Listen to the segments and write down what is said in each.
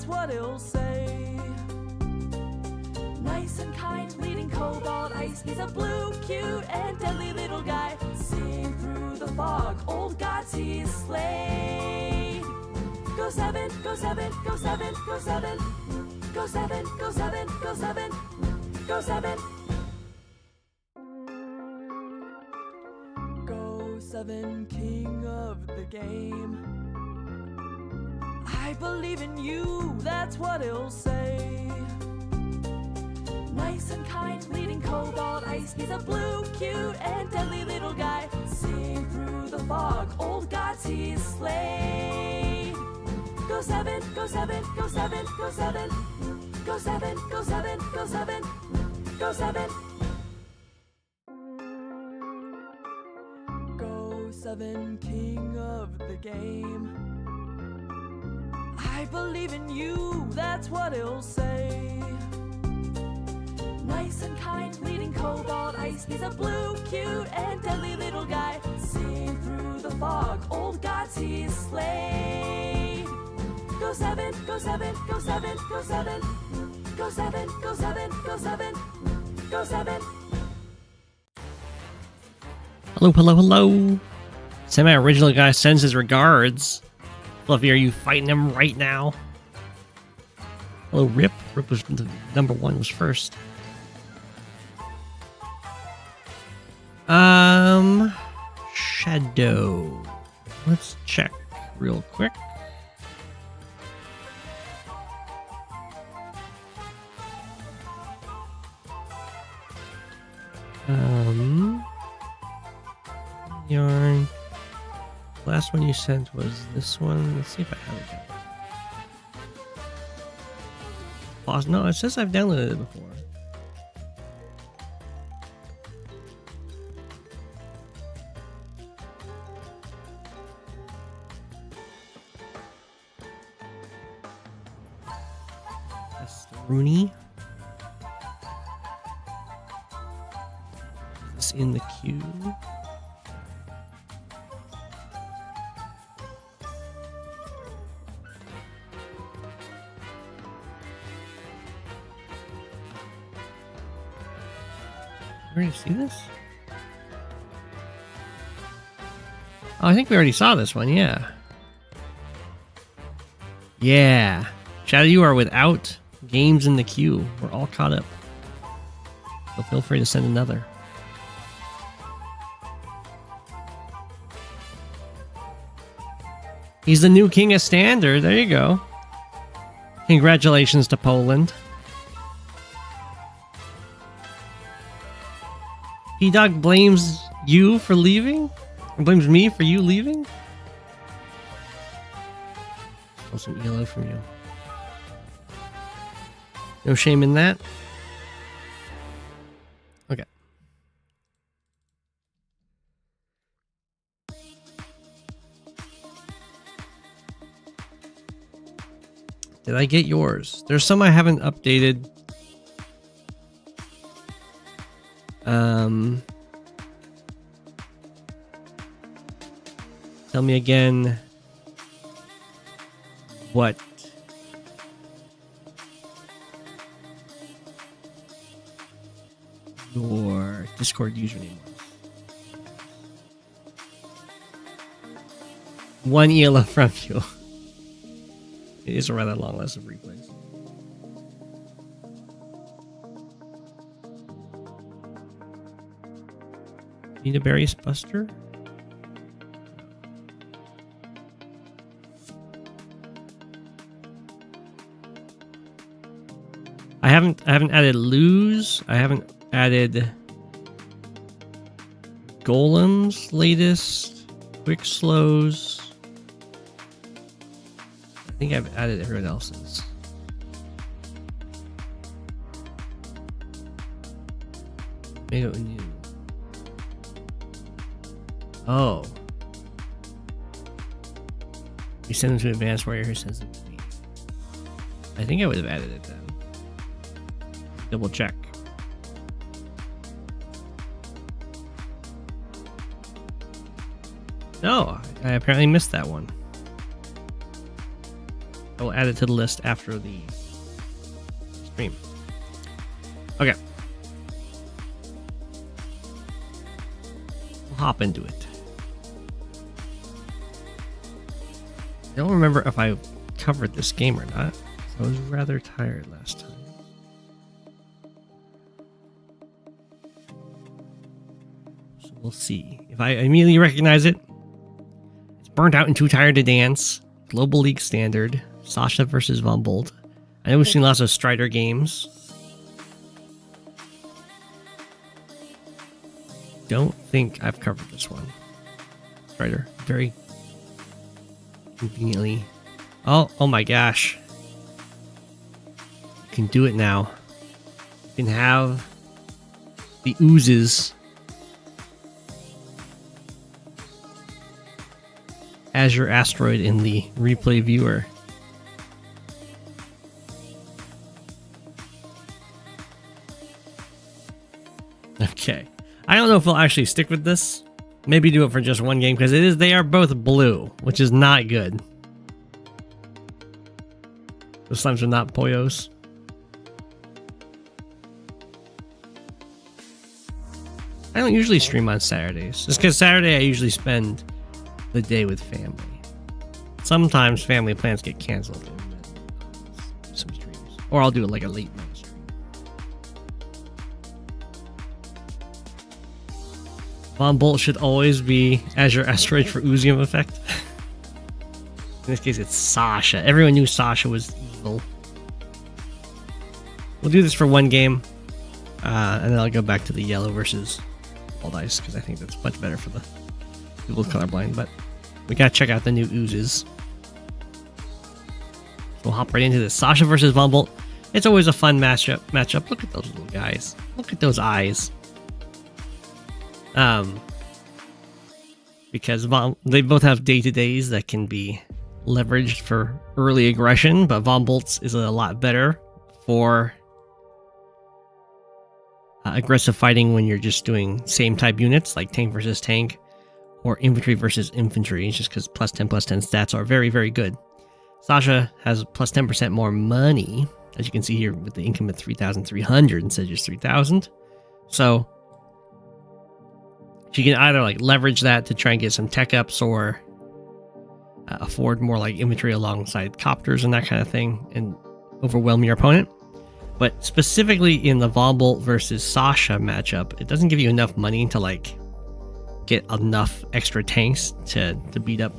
that's what it'll say. Nice and kind, leading cobalt ice. He's a blue, cute, and deadly little guy. Seeing through the fog, old gods he's slayed. Go7, Go7, Go7, Go7. Go7, Go7, Go7, Go7. Go7, king of the game. I believe in you, that's what it'll say. Nice and kind, leading cobalt ice. He's a blue, cute, and deadly little guy. Seeing through the fog, old gods he's slayed. Go7, Go7, Go7, Go7. Go7, Go7, Go7, Go7. Go7, king of the game. I believe in you, that's what it'll say. Nice and kind, leading cobalt ice. He's a blue, cute, and deadly little guy. Seeing through the fog, old gods he's slayed. Go7, Go7, Go7, Go7. Go7, Go7, Go7, Go7. Hello, hello, hello. Semi-original guy sends his regards. Fluffy, are you fighting him right now? Hello, Rip. Rip was the number one, was first. Shadow. Let's check real quick. Yarn. Last one you sent was this one. Let's see if I have it yet. Pause. No, it says I've downloaded it before. That's Rooney. Is this in the queue? Where do you see this? Oh, I think we already saw this one, yeah. Yeah. Shadow, you are without games in the queue. We're all caught up. So feel free to send another. He's the new king of standard. There you go. Congratulations to Poland. P-Dog blames you for leaving? Or blames me for you leaving? Stole some ELO from you. No shame in that. Okay. Did I get yours? There's some I haven't updated. Tell me again what your Discord username was. One ELO from you. It is a rather long list of replays. Need a berries buster? I haven't added lose. I haven't added golems latest, quick slows. I think I've added everyone else's. Maybe it new. Oh. You send them to Advanced Warrior who sends them to me. I think I would have added it then. Double check. No, I apparently missed that one. I will add it to the list after the stream. Okay. We'll hop into it. I don't remember if I covered this game or not. I was rather tired last time. So we'll see. If I immediately recognize it, it's Burnt Out and Too Tired to Dance, Global League Standard, Sasha versus Von Bolt. I know we've seen lots of Strider games. Don't think I've covered this one. Strider, very conveniently. Oh my gosh. You can do it now. You can have the oozes as your asteroid in the replay viewer. Okay. I don't know if we'll actually stick with this. Maybe do it for just one game because they are both blue, which is not good. The slimes are not Poyos. I don't usually stream on Saturdays. Just because Saturday I usually spend the day with family. Sometimes family plans get canceled. Some streams. Or I'll do it like a late night stream. Von Bolt should always be Azure Asteroid for Uzium effect. In this case, it's Sasha. Everyone knew Sasha was evil. We'll do this for one game. And then I'll go back to the yellow versus Bald Ice, because I think that's much better for the people colorblind. But we gotta check out the new oozes. So we'll hop right into this. Sasha versus Von Bolt. It's always a fun matchup. Look at those little guys. Look at those eyes. Because they both have day-to-days that can be leveraged for early aggression, but Von Bolt's is a lot better for aggressive fighting when you're just doing same type units like tank versus tank or infantry versus infantry, just because +10/+10 stats are very, very good. Sasha has +10% more money, as you can see here with the income at 3,300 instead of just 3,000. So she can either like leverage that to try and get some tech ups or afford more like infantry alongside copters and that kind of thing and overwhelm your opponent. But specifically in the Von Bolt versus Sasha matchup, it doesn't give you enough money to like get enough extra tanks to beat up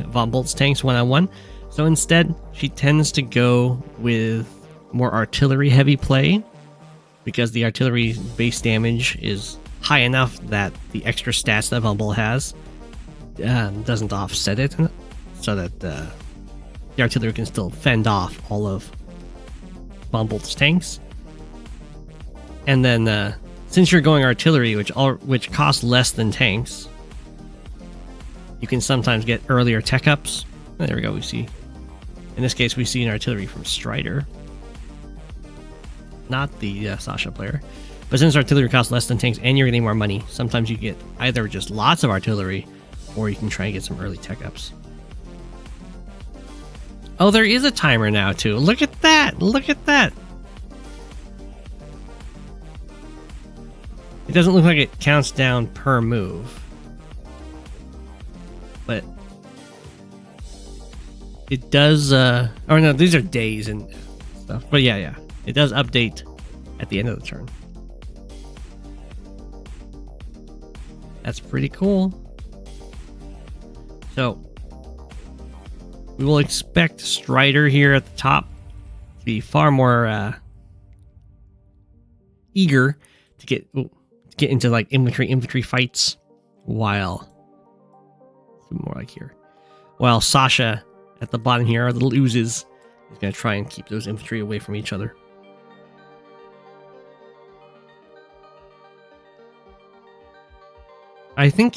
Von Bolt's tanks one-on-one. So instead, she tends to go with more artillery heavy play because the artillery base damage is high enough that the extra stats that Von Bolt has doesn't offset it, so that the artillery can still fend off all of Von Bolt's tanks. And then since you're going artillery, which costs less than tanks, you can sometimes get earlier tech ups. There we go. We see, in this case, we see an artillery from Strider, not the Sasha player. But since artillery costs less than tanks and you're getting more money, sometimes you get either just lots of artillery or you can try and get some early tech ups. Oh, there is a timer now too. Look at that! Look at that! It doesn't look like it counts down per move, but it does. Oh no, these are days and stuff. But yeah, it does update at the end of the turn. That's pretty cool. So we will expect Strider here at the top to be far more eager to get into like infantry fights, while more like here. While Sasha at the bottom here, our little oozes, is going to try and keep those infantry away from each other. I think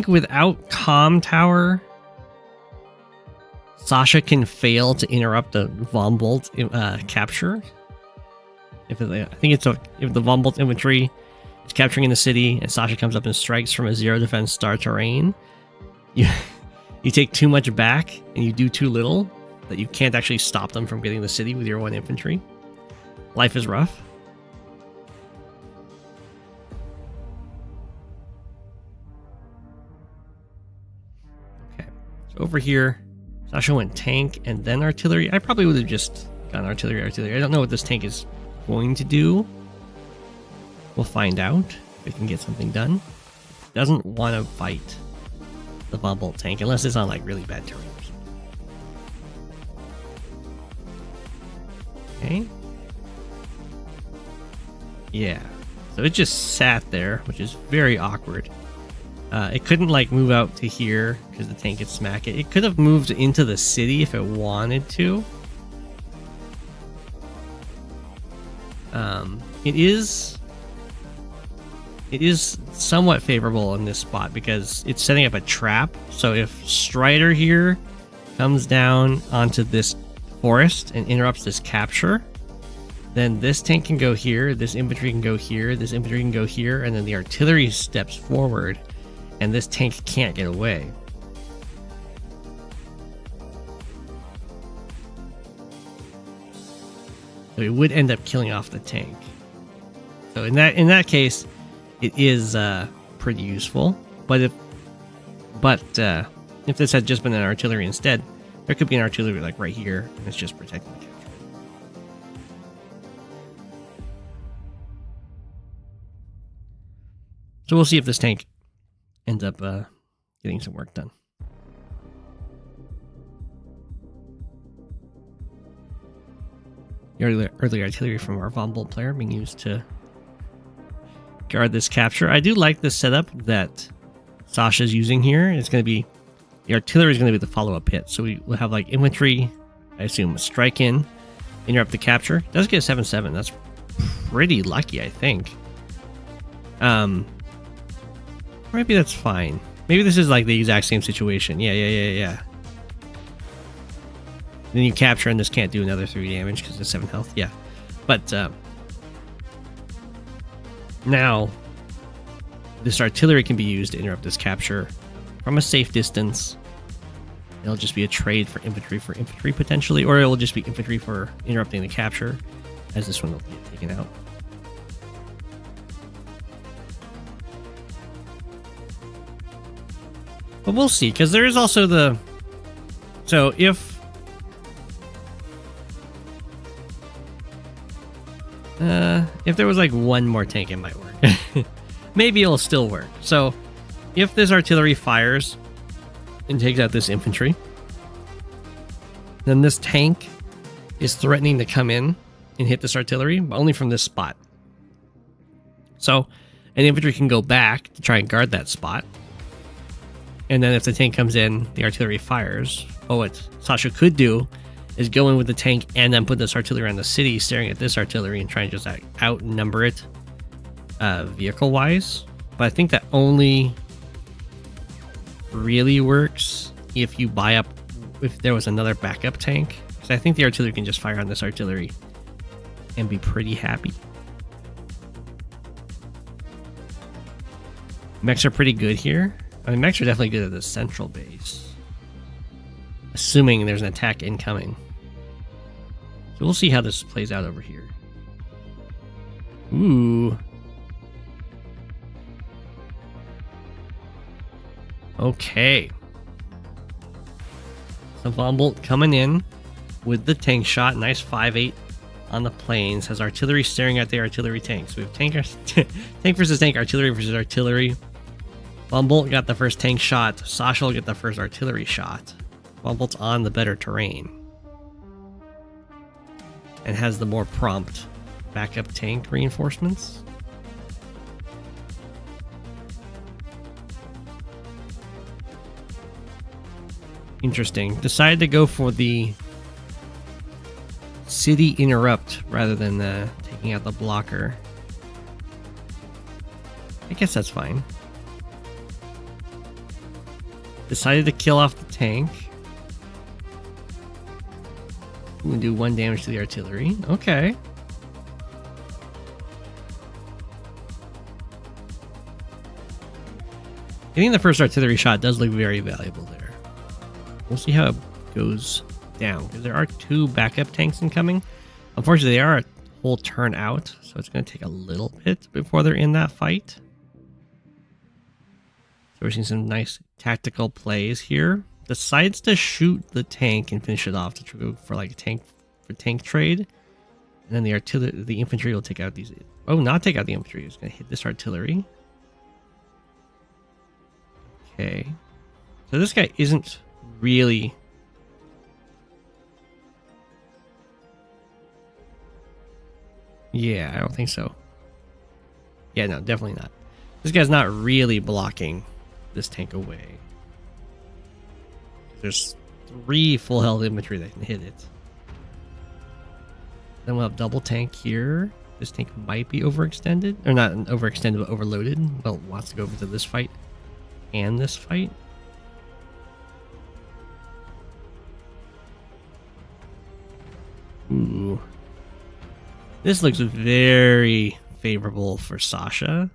without Comm Tower, Sasha can fail to interrupt the Von Bolt capture. If the Von Bolt infantry is capturing in the city and Sasha comes up and strikes from a zero defense star terrain, you take too much back and you do too little, that you can't actually stop them from getting the city with your 1 infantry. Life is rough. Okay, so over here, Sasha went tank and then artillery. I probably would have just gone artillery. I don't know what this tank is going to do. We'll find out if it can get something done. Doesn't want to fight the bomb bolt tank unless it's on like really bad terrain. Okay. Yeah. So it just sat there, which is very awkward. It couldn't like move out to here because the tank could smack it. It could have moved into the city if it wanted to. It is somewhat favorable in this spot because it's setting up a trap. So if Strider here comes down onto this forest and interrupts this capture, then this tank can go here, this infantry can go here, this infantry can go here, and then the artillery steps forward, and this tank can't get away. So it would end up killing off the tank. So in that case, it is pretty useful. But if this had just been an artillery instead, there could be an artillery like right here, and it's just protecting the capture. So we'll see if this tank ends up getting some work done. The early artillery from our von Bolt player being used to guard this capture. I do like the setup that Sasha's using here. It's going to be, the artillery is going to be the follow-up hit. So we will have like infantry, I assume, strike in, interrupt the capture. It does get a 7-7. That's pretty lucky, I think. Maybe that's fine. Maybe this is like the exact same situation. Yeah. Then you capture and this can't do another 3 damage because it's 7 health. Yeah. But now this artillery can be used to interrupt this capture from a safe distance. It'll just be a trade for infantry potentially, or it'll just be infantry for interrupting the capture, as this one will get taken out. But we'll see, because there is also the... So if there was like one more tank, it might work. Maybe it'll still work. So if this artillery fires and takes out this infantry, then this tank is threatening to come in and hit this artillery, but only from this spot. So an infantry can go back to try and guard that spot. And then if the tank comes in, the artillery fires. Oh, what Sasha could do is go in with the tank and then put this artillery on the city, staring at this artillery and trying to just outnumber it vehicle-wise. But I think that only really works if you buy up, if there was another backup tank. Because I think the artillery can just fire on this artillery and be pretty happy. Mechs are pretty good here. I mean, mechs are definitely good at the central base. Assuming there's an attack incoming. So we'll see how this plays out over here. Ooh. Okay. So von Bolt coming in with the tank shot. Nice 5-8 on the plains. Has artillery staring at the artillery tanks. We have tank versus tank, artillery versus artillery. Von Bolt got the first tank shot. Sasha will get the first artillery shot. Von Bolt's on the better terrain. And has the more prompt backup tank reinforcements. Interesting. Decided to go for the city interrupt rather than taking out the blocker. I guess that's fine. Decided to kill off the tank. I'm gonna do 1 damage to the artillery. Okay. Getting the first artillery shot does look very valuable there. We'll see how it goes down. Because there are 2 backup tanks incoming. Unfortunately, they are a whole turn out, so it's going to take a little bit before they're in that fight. So we're seeing some nice tactical plays here. Decides to shoot the tank and finish it off to go for like a tank trade. And then the infantry will take out these. Oh, not take out the infantry. It's going to hit this artillery. Okay. So this guy isn't really... Yeah, I don't think so. Yeah, no, definitely not. This guy's not really blocking this tank away. There's 3 full health infantry that can hit it. Then we'll have double tank here. This tank might be overextended. Or not overextended, but overloaded. Well, it wants to go over to this fight and this fight. Ooh. This looks very favorable for Sasha.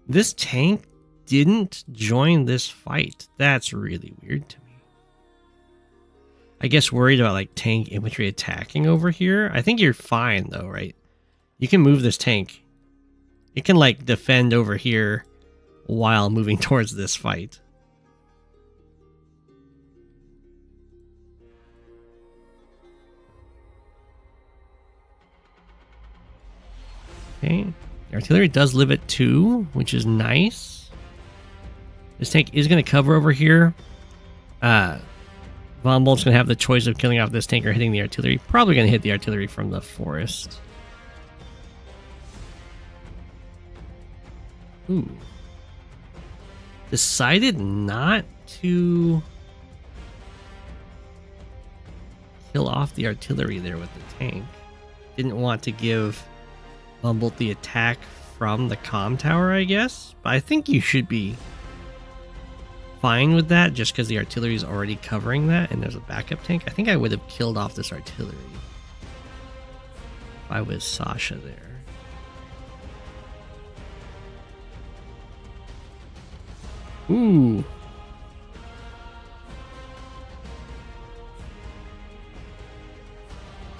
This tank didn't join this fight. That's really weird to me. I guess worried about like tank infantry attacking over here. I think you're fine though, right? You can move this tank. It can like defend over here while moving towards this fight. Okay, the artillery does live at 2, which is nice. This tank is going to cover over here. Von Bolt's going to have the choice of killing off this tank or hitting the artillery. Probably going to hit the artillery from the forest. Ooh. Decided not to kill off the artillery there with the tank. Didn't want to give Von Bolt the attack from the comm tower, I guess. But I think you should be fine with that just because the artillery is already covering that and there's a backup tank. I think I would have killed off this artillery if I was Sasha there. Ooh.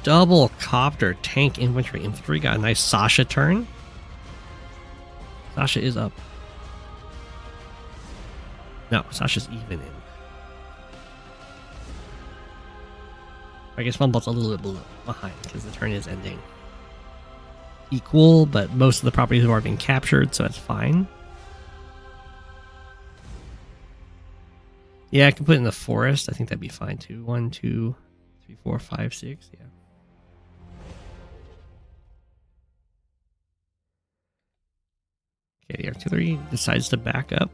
Double copter tank infantry. Infantry got a nice Sasha turn. Sasha is up. No, Sasha's even in. I guess Von Bolt's a little bit behind because the turn is ending. Equal, but most of the properties have already been captured, so that's fine. Yeah, I can put it in the forest. I think that'd be fine too. 1, 2, 3, 4, 5, 6. Yeah. Okay, the artillery decides to back up.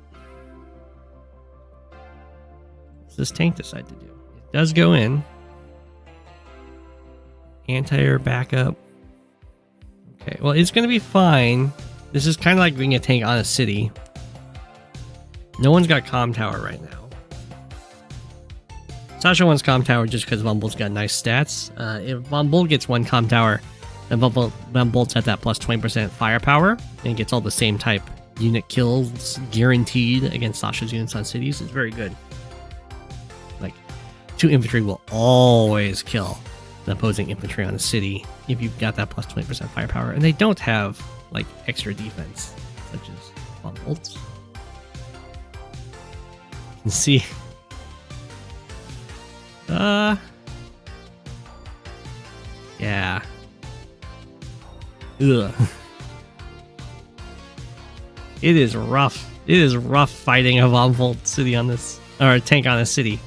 What does this tank decide to do? It does go in. Anti-air backup. Okay, well, it's going to be fine. This is kind of like being a tank on a city. No one's got comm tower right now. Sasha wants comm tower just because Von Bolt's got nice stats. If Von Bolt gets 1 comm tower, then Von Bolt's at that plus 20% firepower and gets all the same type unit kills guaranteed against Sasha's units on cities. It's very good. Like, 2 infantry will always kill the opposing infantry on a city if you've got that plus 20% firepower, and they don't have like extra defense such as Von Bolt's. You can see. Yeah. Ugh. It is rough. It is rough fighting a Von Bolt city on this, or a tank on a city.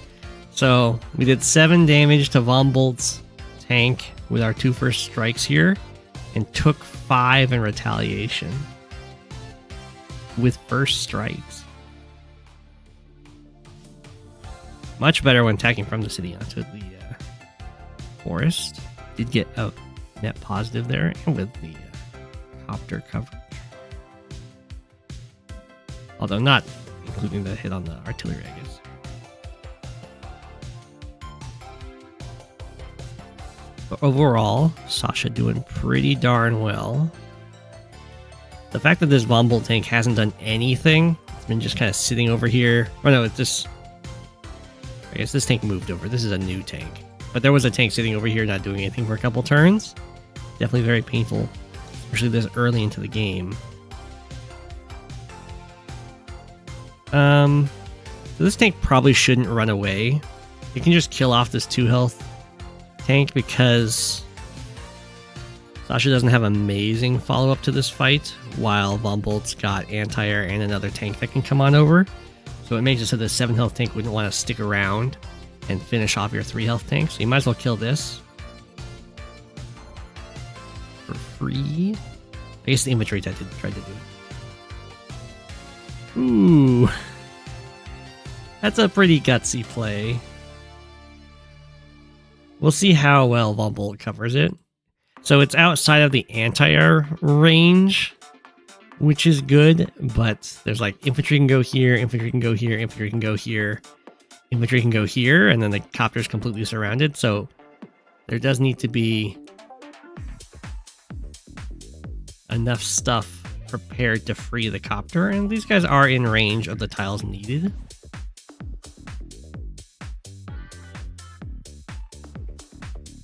So we did 7 damage to Von Bolt's tank with our 2 first strikes here, and took 5 in retaliation with first strikes. Much better when attacking from the city onto the forest. Did get a net positive there, and with the copter coverage. Although not including the hit on the artillery, I guess. But overall, Sasha doing pretty darn well. The fact that this Von Bolt tank hasn't done anything, it's been just kind of sitting over here. Or no, it's just... Okay, so this tank moved over. This is a new tank. But there was a tank sitting over here not doing anything for a couple turns. Definitely very painful, especially this early into the game. So this tank probably shouldn't run away. You can just kill off this 2 health tank because Sasha doesn't have amazing follow-up to this fight, while Von Bolt's got anti-air and another tank that can come on over. So it makes it so the 7 health tank wouldn't want to stick around and finish off your 3 health tank. So you might as well kill this for free. I guess the infantry tried to do it. Ooh. That's a pretty gutsy play. We'll see how well Von Bolt covers it. So it's outside of the anti-air range, which is good, but there's like infantry can go here, infantry can go here, infantry can go here, infantry can go here, and then the copter's completely surrounded. So there does need to be enough stuff prepared to free the copter, and these guys are in range of the tiles needed.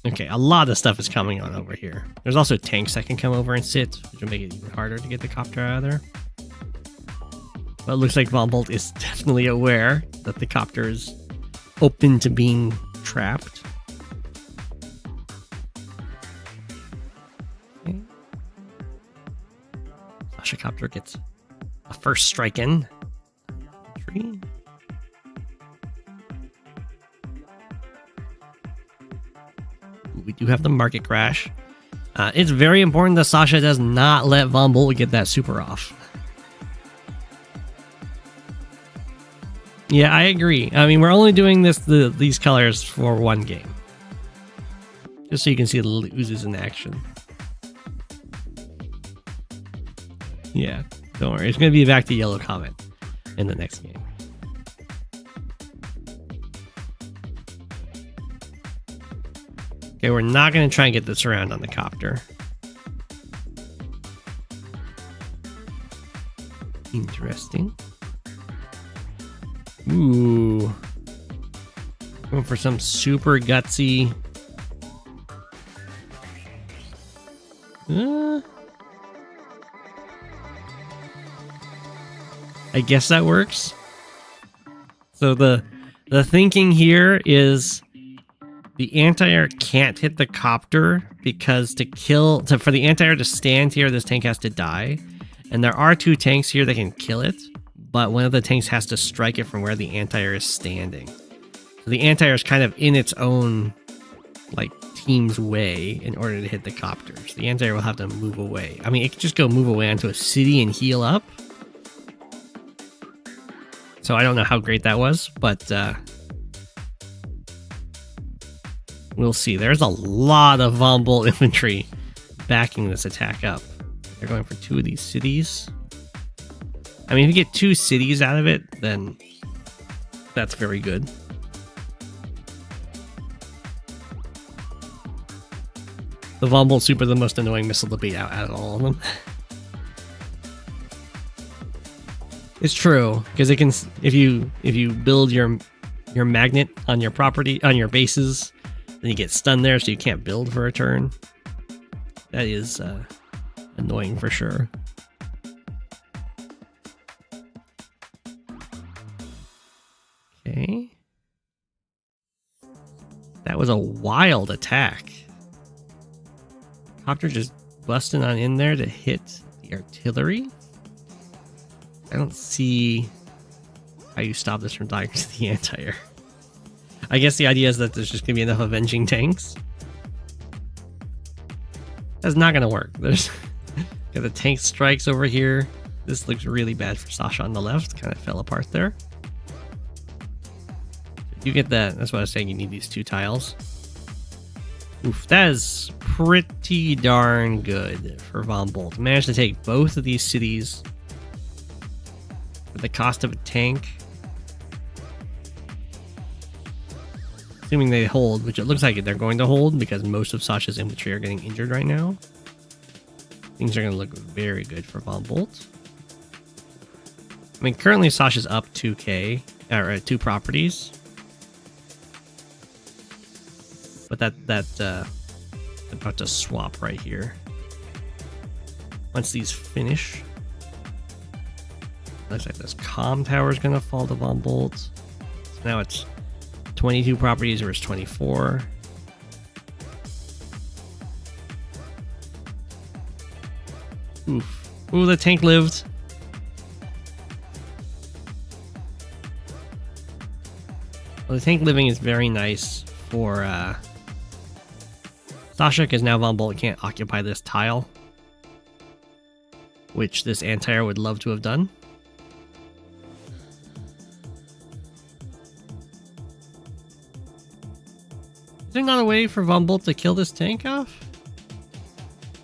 Okay, a lot of stuff is coming on over here. There's also tanks that can come over and sit, which will make it even harder to get the copter out of there. But it looks like Von Bolt is definitely aware that the copter is open to being trapped. Okay. Sasha copter gets a first strike in. Tree. We do have the market crash. It's very important that Sasha does not let Von Bolt get that super off. Yeah, I agree. I mean, we're only doing these colors for one game. Just so you can see the oozes in action. Yeah, don't worry. It's going to be back to Yellow Comet in the next game. Okay, we're not going to try and get this around on the copter. Interesting. Ooh. Going for some super gutsy. I guess that works. So the thinking here is the anti-air can't hit the copter because for the anti-air to stand here, this tank has to die. And there are 2 tanks here that can kill it, but one of the tanks has to strike it from where the anti-air is standing. So the anti-air is kind of in its own like team's way in order to hit the copters. The anti-air will have to move away. I mean, it could just go move away onto a city and heal up. So I don't know how great that was, but we'll see. There's a lot of Von Bolt infantry backing this attack up. They're going for 2 of these cities. I mean, if you get 2 cities out of it, then that's very good. The Von Bolt super, the most annoying missile to beat out of all of them. It's true, because it can, if you build your magnet on your property, on your bases, then you get stunned there, so you can't build for a turn. That is annoying for sure. Okay. That was a wild attack. Copter just busting on in there to hit the artillery. I don't see how you stop this from dying to the anti-air. I guess the idea is that there's just going to be enough avenging tanks. That's not going to work. There's got the tank strikes over here. This looks really bad for Sasha on the left. Kind of fell apart there. You get that. That's what I was saying. You need these 2 tiles. Oof, that is pretty darn good for Von Bolt. Managed to take both of these cities at the cost of a tank. Assuming they hold, which it looks like they're going to hold because most of Sasha's infantry are getting injured right now. Things are going to look very good for Von Bolt. I mean, currently Sasha's up 2k, or 2 properties. But that's about to swap right here. Once these finish, looks like this comm tower is gonna fall to Von Bolt. So now it's 22 properties versus 24. Oof. Ooh, the tank lived. Well, the tank living is very nice for Sasha, because now Von Bolt can't occupy this tile, which this anti-air would love to have done. Is there not a way for Von Bolt to kill this tank off?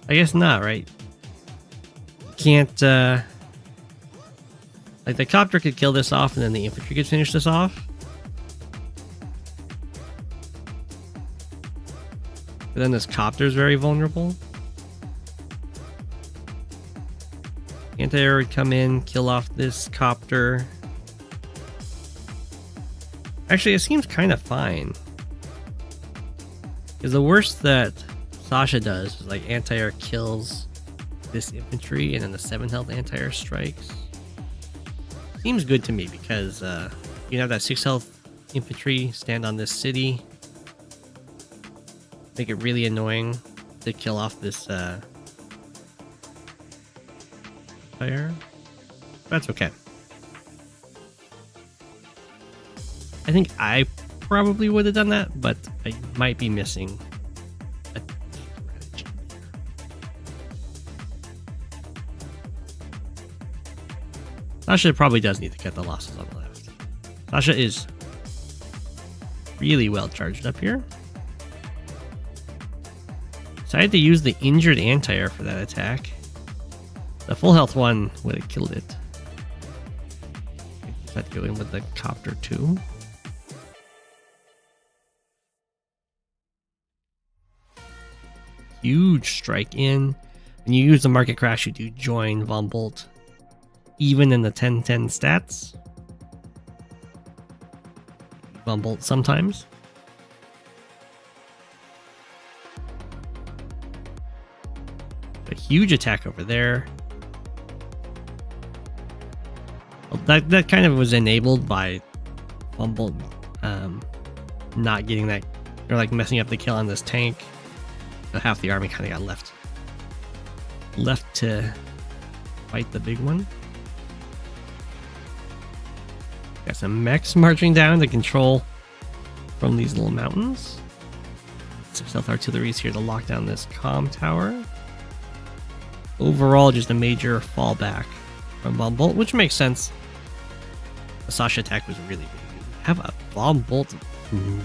I guess not, right? Can't, like, the copter could kill this off and then the infantry could finish this off. But then this copter is very vulnerable. Anti-air would come in, kill off this copter. Actually, it seems kind of fine. Because the worst that Sasha does is like anti-air kills this infantry and then the 7 health anti-air strikes. Seems good to me because you have that 6 health infantry stand on this city. Make it really annoying to kill off this fire. That's okay. I think I probably would have done that, but I might be missing a strategy. Sasha probably does need to cut the losses on the left. Sasha is really well charged up here. Decided to use the injured anti-air for that attack. The full health one would have killed it. Decided to go in with the copter too. Huge strike in. When you use the market crash, you do join Von Bolt even in the 10-10 stats. Von Bolt sometimes. A huge attack over there. Well, that kind of was enabled by Von Bolt not getting that, or like messing up the kill on this tank. So half the army kind of got left to fight the big one. Got some mechs marching down to control from these little mountains. 6 health artillery is here to lock down this comm tower. Overall, just a major fallback from Von Bolt, which makes sense. The Sasha attack was really big. Have a Von Bolt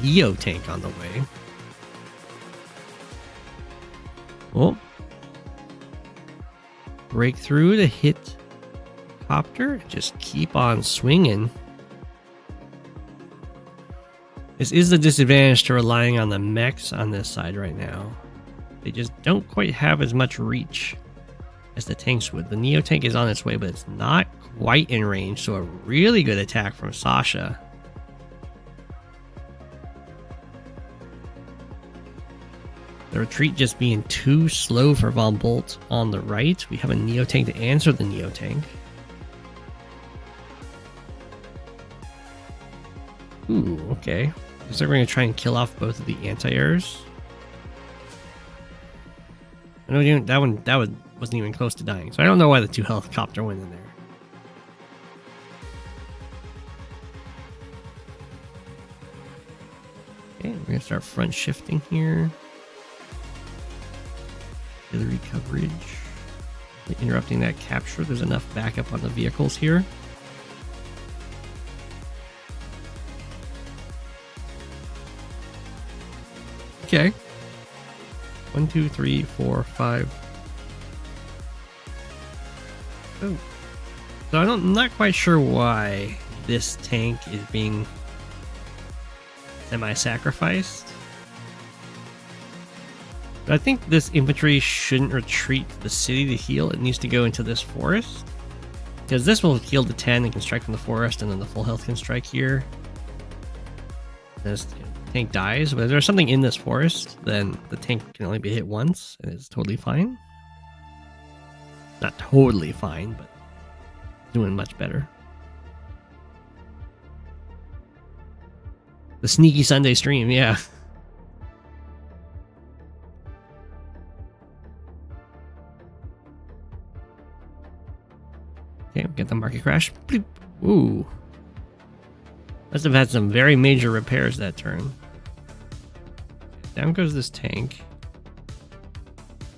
Neo tank on the way. Oh. Break through to hit copter. Just keep on swinging. This is the disadvantage to relying on the mechs on this side right now. They just don't quite have as much reach as the tanks would. The Neo tank is on its way, but it's not quite in range, so a really good attack from Sasha. The retreat just being too slow for Von Bolt on the right. We have a Neo tank to answer the Neo tank. Ooh, okay. Looks like we're going to try and kill off both of the anti-airs. No, that wasn't even close to dying, so I don't know why the 2 health copter went in there. Okay, we're going to start front shifting here. Artillery coverage. Interrupting that capture. There's enough backup on the vehicles here. Okay. 1, 2, 3, 4, 5. Oh. So I'm not quite sure why this tank is being semi-sacrificed. But I think this infantry shouldn't retreat to the city to heal. It needs to go into this forest. Because this will heal to 10 and can strike from the forest, and then the full health can strike here. Just tank dies. But if there's something in this forest, then the tank can only be hit once, and it's totally fine. Not totally fine, but doing much better. The sneaky Sunday stream, yeah. Okay, we get the market crash. Bloop. Ooh. Must have had some very major repairs that turn. Down goes this tank.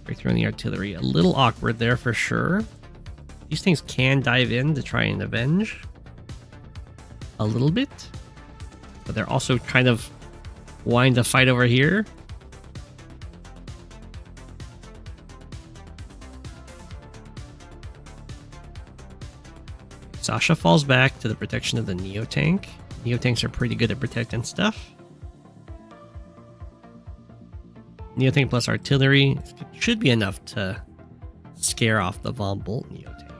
Breakthrough on the artillery. A little awkward there for sure. These things can dive in to try and avenge. A little bit. But they're also kind of wanting to fight over here. Sasha falls back to the protection of the Neo tank. Neo tanks are pretty good at protecting stuff. Neo tank plus artillery should be enough to scare off the Von Bolt Neo tank.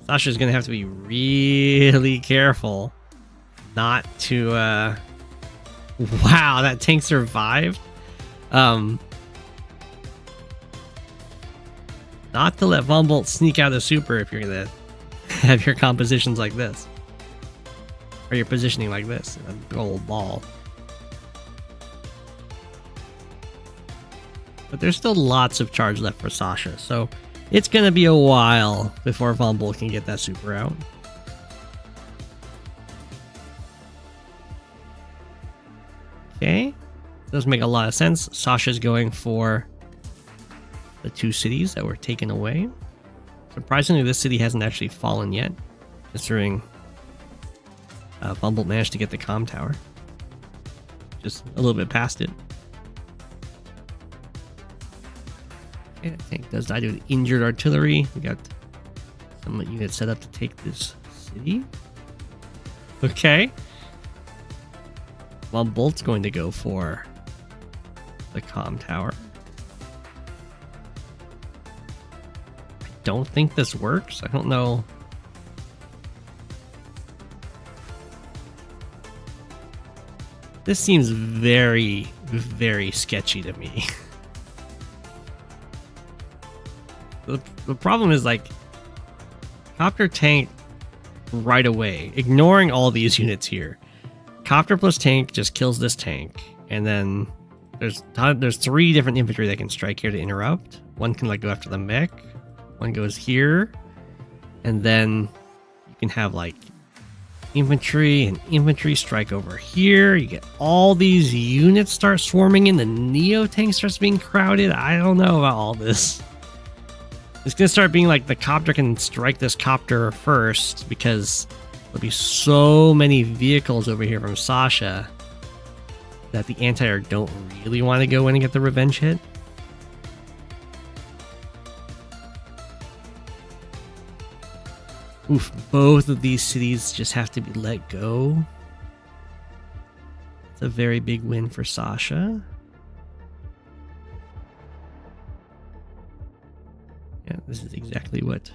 Sasha's gonna have to be really careful not to wow, that tank survived. Not to let Von Bolt sneak out of super if you're gonna have your compositions like this. Or your positioning like this in a gold ball. But there's still lots of charge left for Sasha, so it's gonna be a while before Von Bolt can get that super out. Okay, does make a lot of sense. Sasha's going for the 2 cities that were taken away. Surprisingly, this city hasn't actually fallen yet, considering Von Bolt managed to get the comm tower. Just a little bit past it. Okay, I think does die to the injured artillery. We got some units set up to take this city. Okay. Von Bolt's going to go for the comm tower. I don't think this works. I don't know. This seems very, very sketchy to me. The problem is, like, Copter tank right away, ignoring all these units here. Copter plus tank just kills this tank, and then there's 3 different infantry that can strike here to interrupt. One can like go after the mech, one goes here, and then you can have like infantry and infantry strike over here. You get all these units start swarming in, the Neo tank starts being crowded. I don't know about all this. It's gonna start being like the Copter can strike this Copter first, because there'll be so many vehicles over here from Sasha that the anti-air don't really want to go in and get the revenge hit. Oof, both of these cities just have to be let go. It's a very big win for Sasha. Yeah, this is exactly what...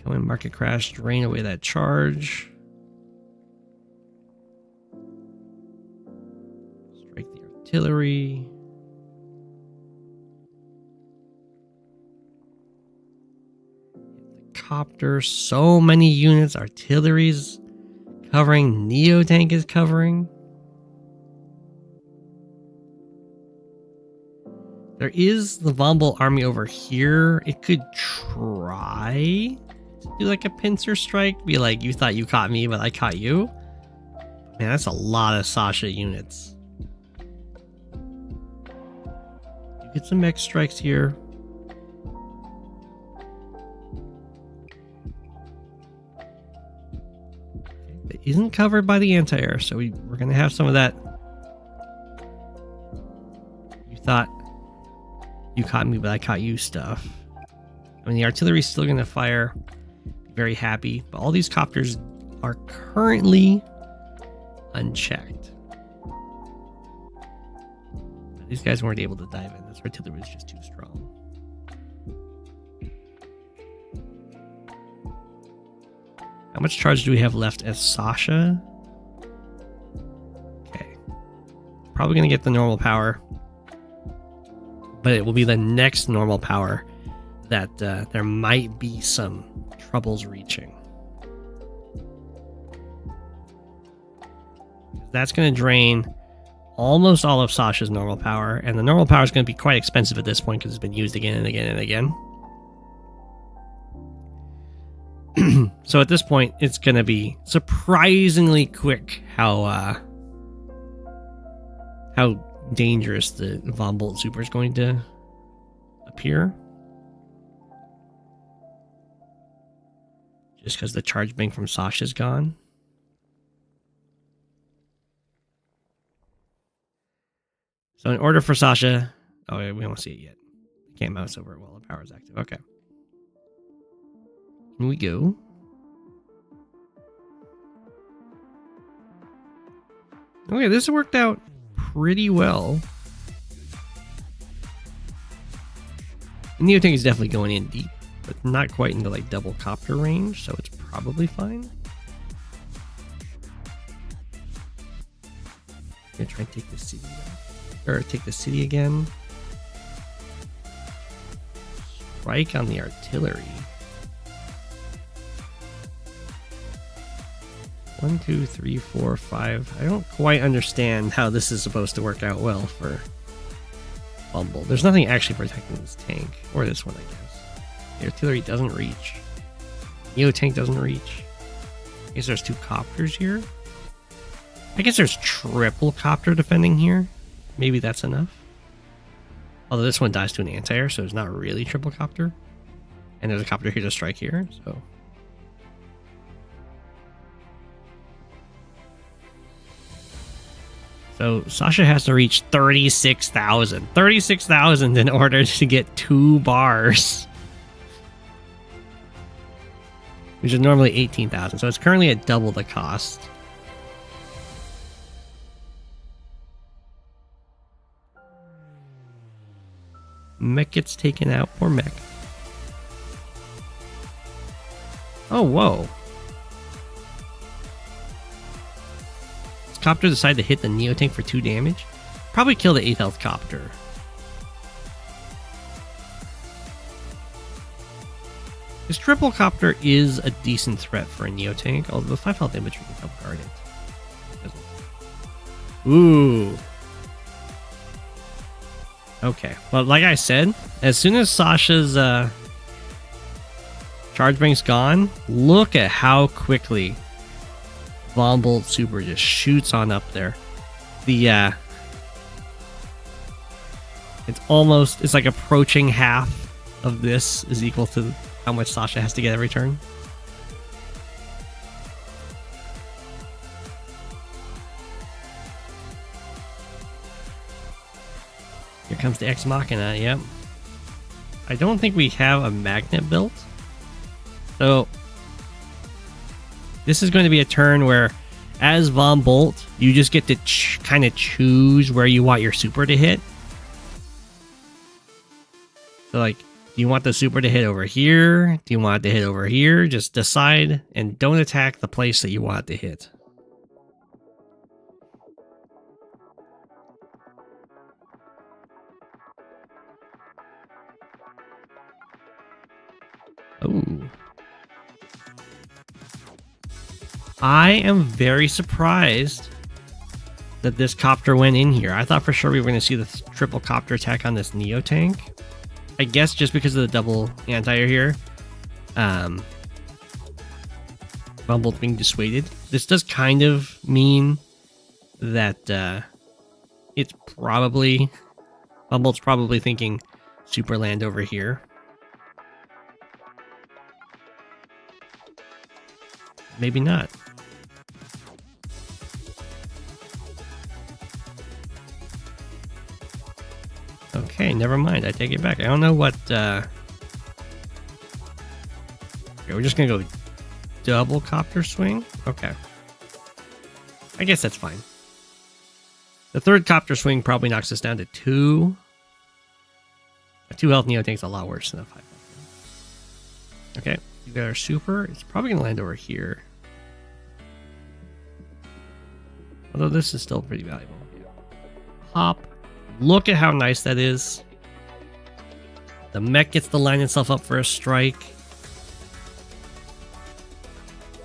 Go in, market crash, drain away that charge. Strike the artillery. Hit the Copter, so many units, artillery's covering, Neo tank is covering. There is the Von Bolt army over here. It could try to do like a pincer strike. Be like, you thought you caught me, but I caught you. Man, that's a lot of Sasha units. You get some mech strikes here. It isn't covered by the anti-air, so we're going to have some of that. You thought you caught me, but I caught you stuff. I mean, the artillery's still going to fire. Very happy, but all these Copters are currently unchecked. These guys weren't able to dive in. This artillery was just too strong. How much charge do we have left as Sasha? probably going to get the normal power. But it will be the next normal power that there might be some troubles reaching. That's going to drain almost all of Sasha's normal power, and the normal power is going to be quite expensive at this point because it's been used again and again and again. So at this point, it's going to be surprisingly quick how dangerous the Von Bolt Super is going to appear. Just because the charge bank from Sasha's gone. So in order for Sasha... Oh, we don't see it yet. I can't mouse over it while the power is active. Okay. Here we go. Okay, this worked out pretty well. The Neotank is definitely going in deep, but not quite into like double copter range, so it's probably fine. I'm gonna try and take the city though. Or take the city again. Strike on the artillery. 1, 2, 3, 4, 5. I don't quite understand how this is supposed to work out well for Bumble. There's nothing actually protecting this tank. Or this one, I guess. The artillery doesn't reach. Neo tank doesn't reach. I guess there's 2 copters here. I guess there's triple copter defending here. Maybe that's enough. Although this one dies to an anti-air, so it's not really triple copter. And there's a copter here to strike here, so... So Sasha has to reach 36,000. 36,000 in order to get 2 bars. Which is normally 18,000. So it's currently at double the cost. Mech gets taken out. Poor Mech. Oh, whoa. Copter decide to hit the Neotank for 2 damage. Probably kill the 8th health Copter. This triple Copter is a decent threat for a Neotank, although the 5 health damage can help guard it. Ooh. Okay, well, like I said, as soon as Sasha's charge bank's gone, look at how quickly Von Bolt Super just shoots on up there. The it's like approaching half of this is equal to how much Sasha has to get every turn. Here comes the Ex Machina, yep. I don't think we have a magnet built. So this is going to be a turn where, as Von Bolt, you just get to kind of choose where you want your super to hit. So, like, do you want the super to hit over here? Do you want it to hit over here? Just decide and don't attack the place that you want it to hit. Ooh. I am very surprised that this copter went in here. I thought for sure we were going to see the triple copter attack on this Neo tank. I guess just because of the double anti-air here. Bumble's being dissuaded. This does kind of mean that it's probably... Bumble's probably thinking super land over here. Maybe not. Okay, never mind. I take it back. I don't know what... Okay, we're just going to go double copter swing? Okay. I guess that's fine. The third copter swing probably knocks us down to 2. A 2 health Neo tank's a lot worse than a 5 health. Okay, we got our super. It's probably going to land over here. Although this is still pretty valuable. top. Look at how nice that is. The mech gets to line itself up for a strike.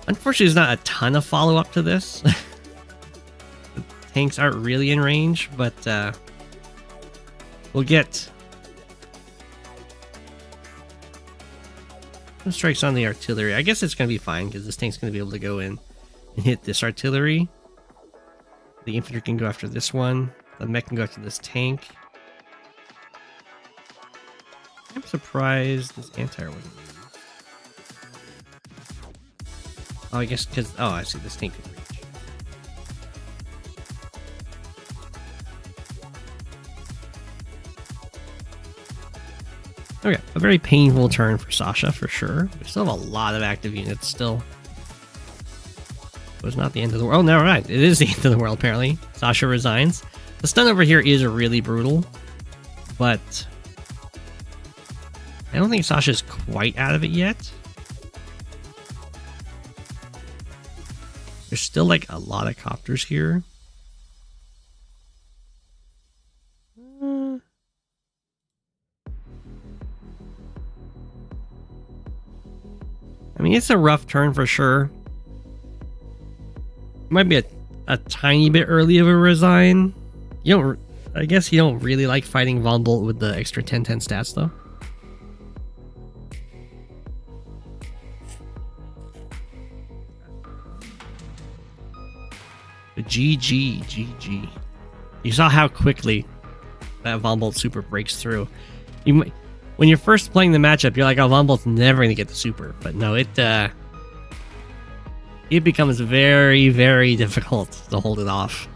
Unfortunately, there's not a ton of follow-up to this. The tanks aren't really in range, but we'll get some strikes on the artillery. I guess it's going to be fine because this tank's going to be able to go in and hit this artillery. The infantry can go after this one. The mech can go after this tank. I'm surprised this anti-air wasn't used. Oh, I guess because... Oh, I see. This tank could reach. Okay, a very painful turn for Sasha, for sure. We still have a lot of active units still. It was not the end of the world. Oh, no, right. It is the end of the world, apparently. Sasha resigns. The stun over here is really brutal, but I don't think Sasha's quite out of it yet. There's still like a lot of copters here. I mean, it's a rough turn for sure. Might be a tiny bit early of a resign. You don't. I guess you don't really like fighting Von Bolt with the extra 10/10 stats though. GG. You saw how quickly that Von Bolt super breaks through. When you're first playing the matchup, you're like, oh, Von Bolt's never going to get the super. But no, it becomes very, very difficult to hold it off.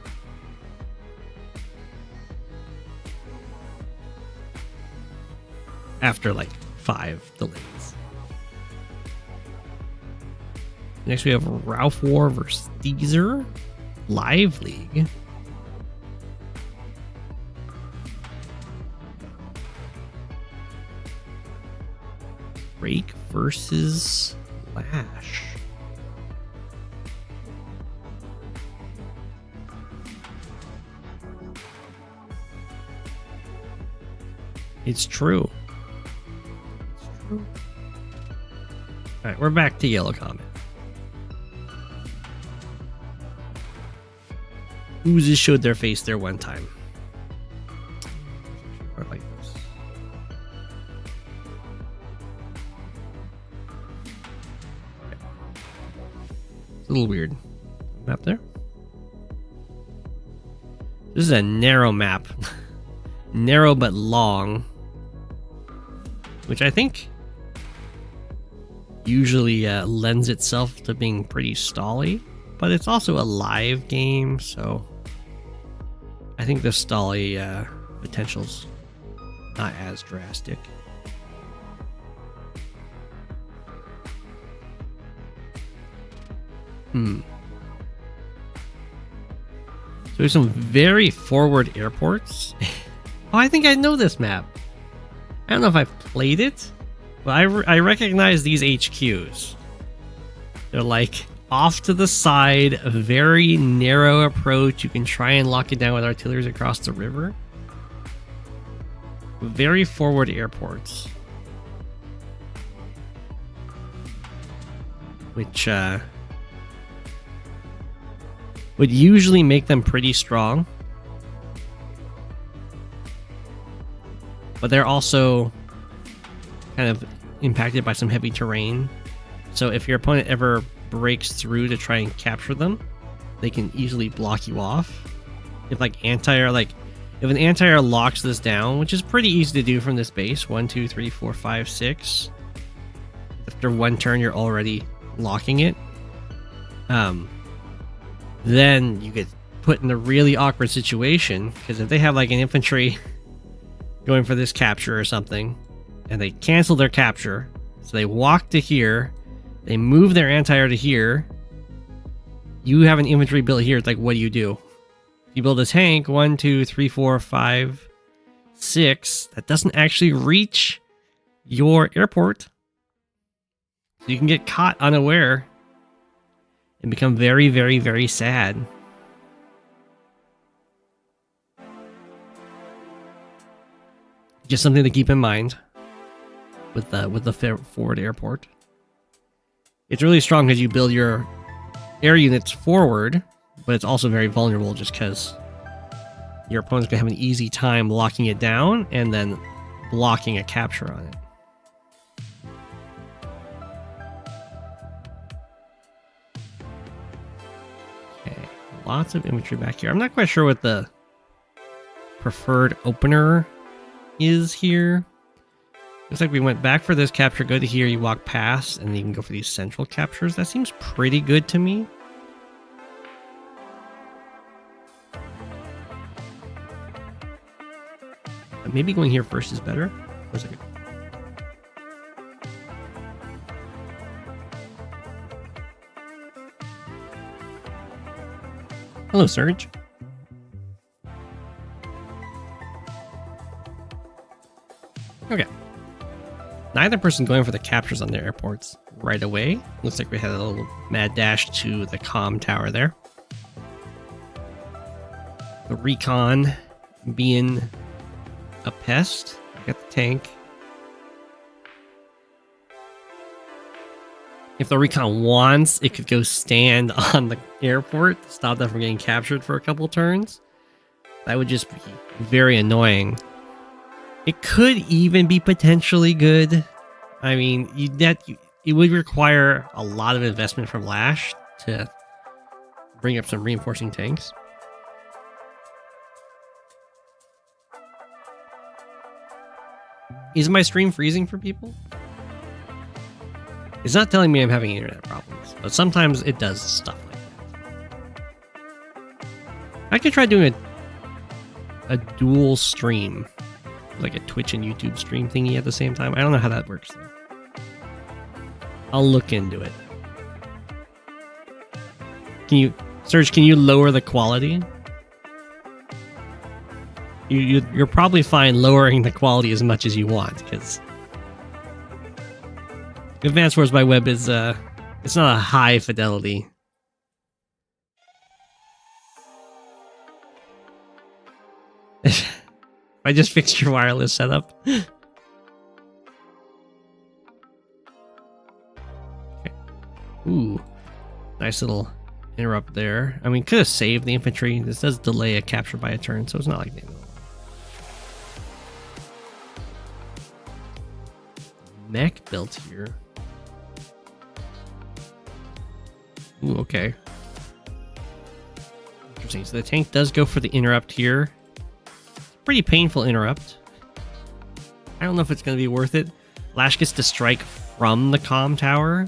After like 5 delays. Next we have raufwor versus steezer. Live League. Drake versus Lash. It's true. It's true. Alright, we're back to Yellow Comet. Oozes showed their face there one time. Or like this. Okay. It's a little weird. Map there. This is a narrow map. Narrow but long. Which I think usually lends itself to being pretty stally. But it's also a live game, so I think the stally potential's not as drastic. So there's some very forward airports. Oh, I think I know this map. I don't know if I've played it, but I recognize these HQs. They're like off to the side, a very narrow approach. You can try and lock it down with artilleries across the river. Very forward airports. Which would usually make them pretty strong. But they're also kind of impacted by some heavy terrain. So if your opponent ever breaks through to try and capture them, they can easily block you off. If like anti-air, if an anti-air locks this down, which is pretty easy to do from this base, 1, 2, 3, 4, 5, 6. After one turn, you're already locking it. Then you get put in a really awkward situation, because if they have like an infantry going for this capture or something, and they cancel their capture, so they walk to here, they move their anti-air to here, you have an infantry built here. It's like, what do? You build a tank, 1, 2, 3, 4, 5, 6, that doesn't actually reach your airport. So you can get caught unaware and become very, very, very sad. Just something to keep in mind with the forward airport. It's really strong because you build your air units forward, but it's also very vulnerable just because your opponent's going to have an easy time locking it down and then blocking a capture on it. Okay, lots of infantry back here. I'm not quite sure what the preferred opener is here. Looks like we went back for this capture. Go to here, you walk past, and then you can go for these central captures. That seems pretty good to me. Maybe going here first is better. One second. Hello, Surge. Okay. Neither person going for the captures on their airports right away. Looks like we had a little mad dash to the comm tower there. The recon being a pest. Got the tank. If the recon wants, it could go stand on the airport to stop them from getting captured for a couple turns. That would just be very annoying. It could even be potentially good. I mean, it would require a lot of investment from Lash to bring up some reinforcing tanks. Is my stream freezing for people? It's not telling me I'm having internet problems, but sometimes it does stuff like that. I could try doing a dual stream, like a Twitch and YouTube stream thingy at the same time. I don't know how that works though. I'll look into it. Serge, can you lower the quality? You're probably fine lowering the quality as much as you want, because Advanced Wars by Web is it's not a high fidelity. I just fixed your wireless setup. Okay. Ooh, nice little interrupt there. I mean, could have saved the infantry. This does delay a capture by a turn, so it's not like the end of the world. Mech built here. Ooh, okay. Interesting. So the tank does go for the interrupt here. Pretty painful interrupt. I don't know if it's going to be worth it. Lash gets to strike from the comm tower.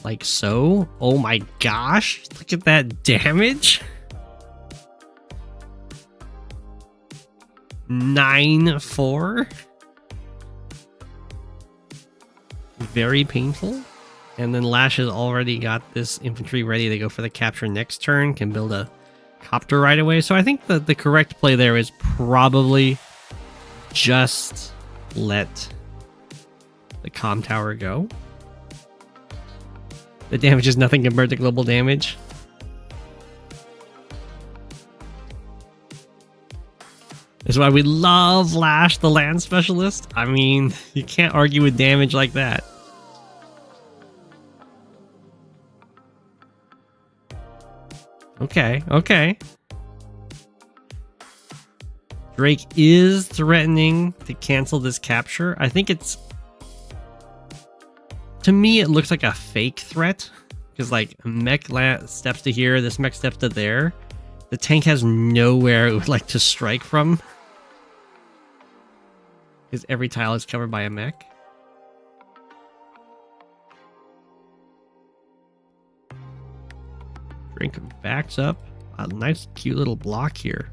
Like so. Oh my gosh. Look at that damage. 9-4. Very painful. And then Lash has already got this infantry ready to go for the capture next turn. Can build a copter right away. So I think that the correct play there is probably just let the comm tower go. The damage is nothing compared to global damage. That's why we love Lash, the land specialist. I mean, you can't argue with damage like that. Okay, okay. Drake is threatening to cancel this capture. I think it's... To me, it looks like a fake threat. Because, like, a mech steps to here, this mech steps to there. The tank has nowhere it would like to strike from. Because every tile is covered by a mech. Drake backs up. A nice, cute little block here.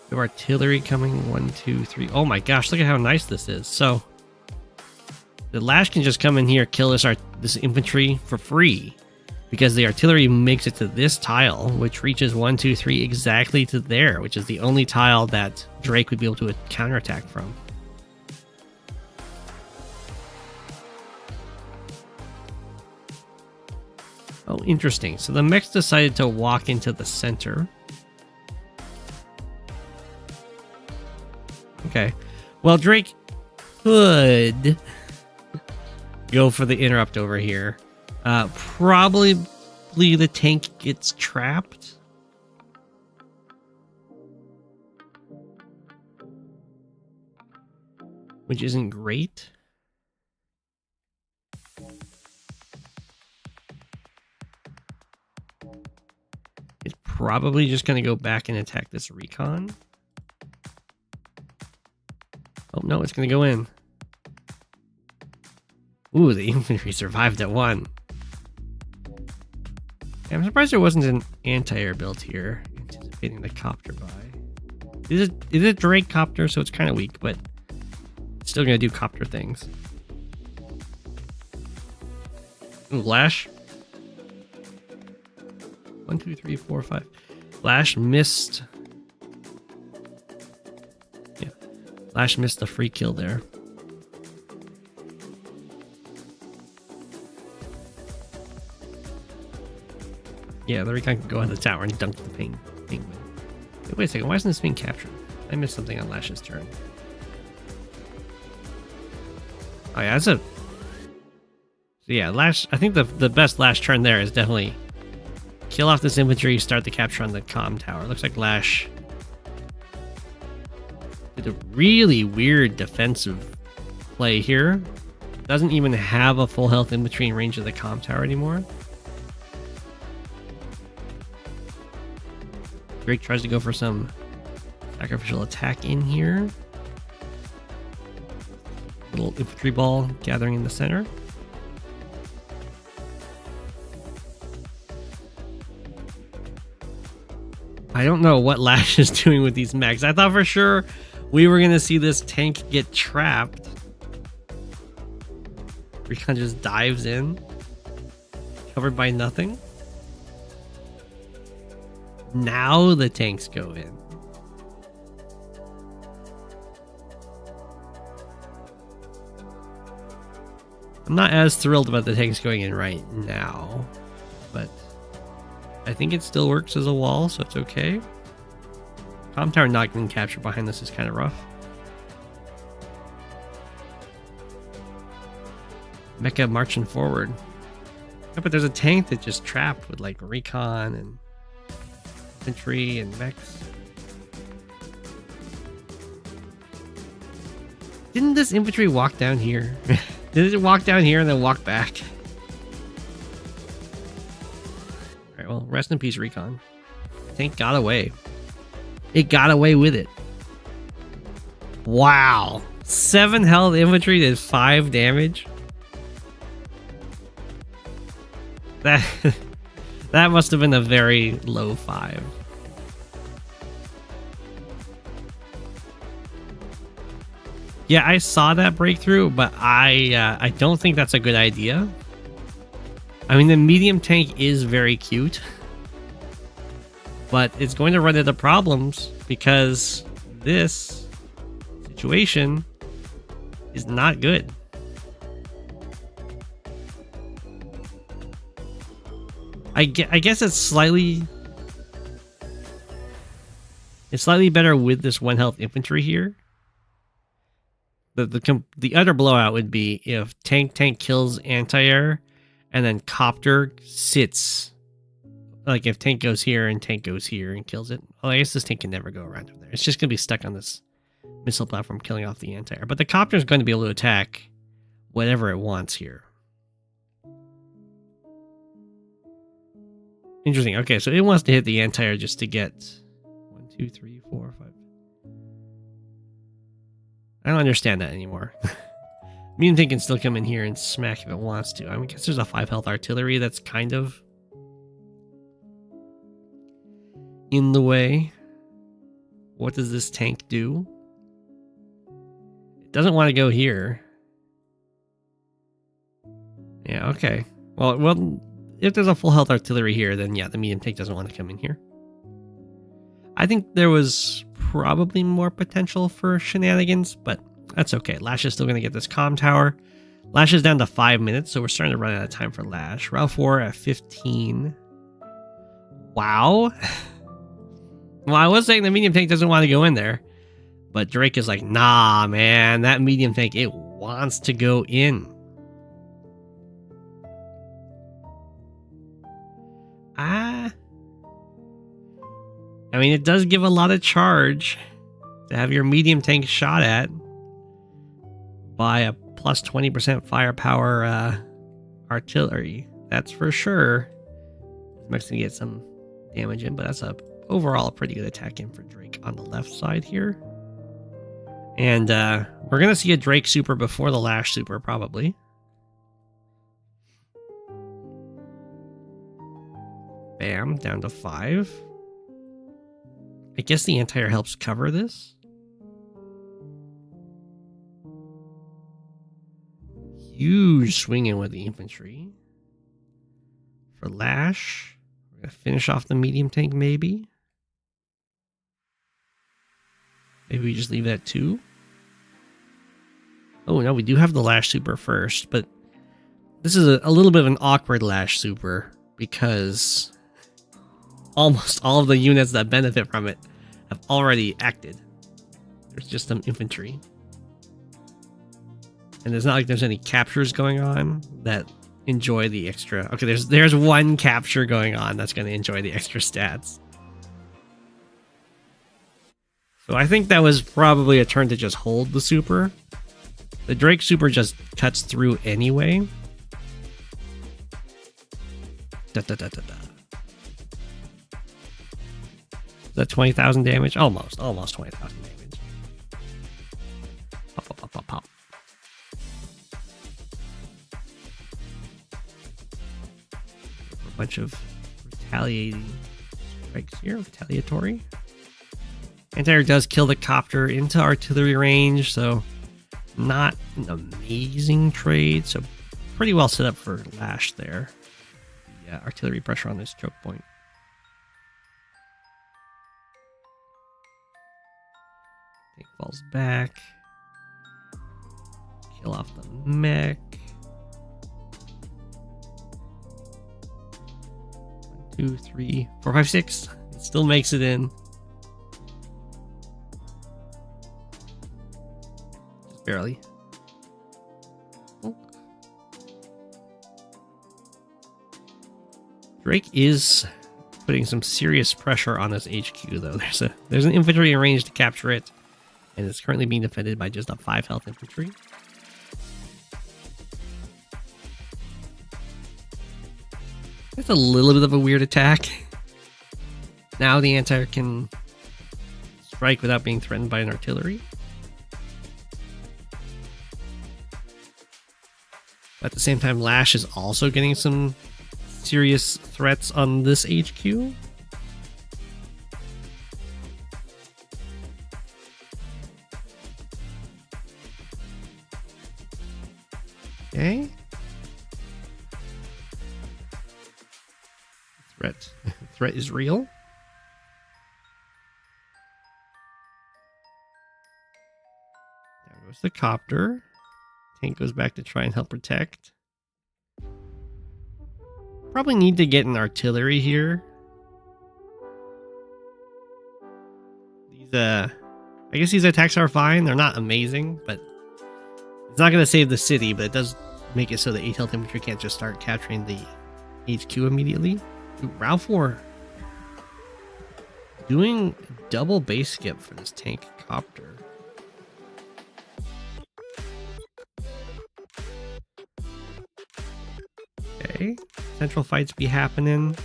We have artillery coming. 1, 2, 3. Oh my gosh, look at how nice this is. So, the Lash can just come in here, kill this infantry for free. Because the artillery makes it to this tile, which reaches 1, 2, 3 exactly to there, which is the only tile that Drake would be able to counterattack from. Oh, interesting. So the mechs decided to walk into the center. Okay. Well, Drake could go for the interrupt over here. Probably the tank gets trapped. Which isn't great. It's probably just going to go back and attack this recon. Oh, no, it's going to go in. Ooh, the infantry survived at 1. Yeah, I'm surprised there wasn't an anti-air built here, anticipating the copter buy. It is a Drake copter, so it's kind of weak, but it's still going to do copter things. Ooh, Lash. 1, 2, 3, 4, 5. Lash missed. Yeah, Lash missed the free kill there. Yeah, the recon can go on the tower and dunk the penguin. Wait a second, why isn't this being captured? I missed something on Lash's turn. Oh yeah, that's a... So yeah, Lash... I think the best Lash turn there is definitely kill off this infantry, start the capture on the comm tower. Looks like Lash did a really weird defensive play here. Doesn't even have a full health infantry in range of the comm tower anymore. Drake tries to go for some sacrificial attack in here. Little infantry ball gathering in the center. I don't know what Lash is doing with these mechs. I thought for sure we were going to see this tank get trapped. Recon just dives in. Covered by nothing. Now the tanks go in. I'm not as thrilled about the tanks going in right now, but I think it still works as a wall, so it's okay. Comm tower not getting captured behind this is kind of rough. Mecha marching forward. Yeah, but there's a tank that's just trapped with like recon and infantry and mechs. Didn't this infantry walk down here? Did it walk down here and then walk back? Alright, well, rest in peace, recon. Tank got away. It got away with it. Wow. 7 health infantry did 5 damage. That must have been a very low 5. Yeah, I saw that breakthrough, but I don't think that's a good idea. I mean, the medium tank is very cute, but it's going to run into problems because this situation is not good. I guess it's slightly better with this 1 health infantry here. The other blowout would be if tank kills anti-air and then copter sits. Like if tank goes here and tank goes here and kills it. Well, I guess this tank can never go around over there. It's just going to be stuck on this missile platform killing off the anti-air. But the copter is going to be able to attack whatever it wants here. Interesting. Okay, so it wants to hit the anti-air just to get 1, 2, 3, 4, 5. I don't understand that anymore. Medium tank can still come in here and smack if it wants to. I mean, I guess there's a 5 health artillery that's kind of in the way. What does this tank do? It doesn't want to go here. Yeah, okay. Well, if there's a full health artillery here, then yeah, the medium tank doesn't want to come in here. I think there was probably more potential for shenanigans, but that's okay. Lash is still going to get this comm tower. Lash is down to 5 minutes, so we're starting to run out of time for Lash. raufwor at 15. Wow. Well, I was saying the medium tank doesn't want to go in there. But Drake is like, nah, man. That medium tank, it wants to go in. I mean, it does give a lot of charge to have your medium tank shot at by a plus 20% firepower artillery. That's for sure. Max gonna get some damage in, but that's overall a pretty good attack in for Drake on the left side here. And we're gonna see a Drake super before the Lash super, probably. Bam, down to 5. I guess the anti-air helps cover this. Huge swinging with the infantry. For Lash, we're going to finish off the medium tank, maybe. Maybe we just leave it at 2. Oh, no, we do have the Lash super first, but this is a little bit of an awkward Lash super because almost all of the units that benefit from it have already acted. There's just some infantry. And it's not like there's any captures going on that enjoy the extra. Okay, there's one capture going on that's going to enjoy the extra stats. So I think that was probably a turn to just hold the super. The Drake super just cuts through anyway. Da, da, da, da, da. Is that 20,000 damage? Almost 20,000 damage. Pop, pop, pop, pop, pop. A bunch of retaliating strikes here. Retaliatory. Anti-air does kill the copter into artillery range, so not an amazing trade. So pretty well set up for Lash there. Yeah, artillery pressure on this choke point. Tank falls back. Kill off the mech. 1, 2, 3, 4, 5, 6. It still makes it in. Just barely. Oh. Drake is putting some serious pressure on this HQ, though. There's an infantry in range to capture it, and it's currently being defended by just a 5 health infantry. That's a little bit of a weird attack. Now the anti-air can strike without being threatened by an artillery. But at the same time, Lash is also getting some serious threats on this HQ. Okay. Threat is real. There goes the copter. Tank goes back to try and help protect. Probably need to get an artillery here. I guess these attacks are fine. They're not amazing, but it's not going to save the city, but it does make it so the 8 health infantry can't just start capturing the HQ immediately. Ooh, raufwor doing double base skip for this tank copter. Okay, central fights be happening,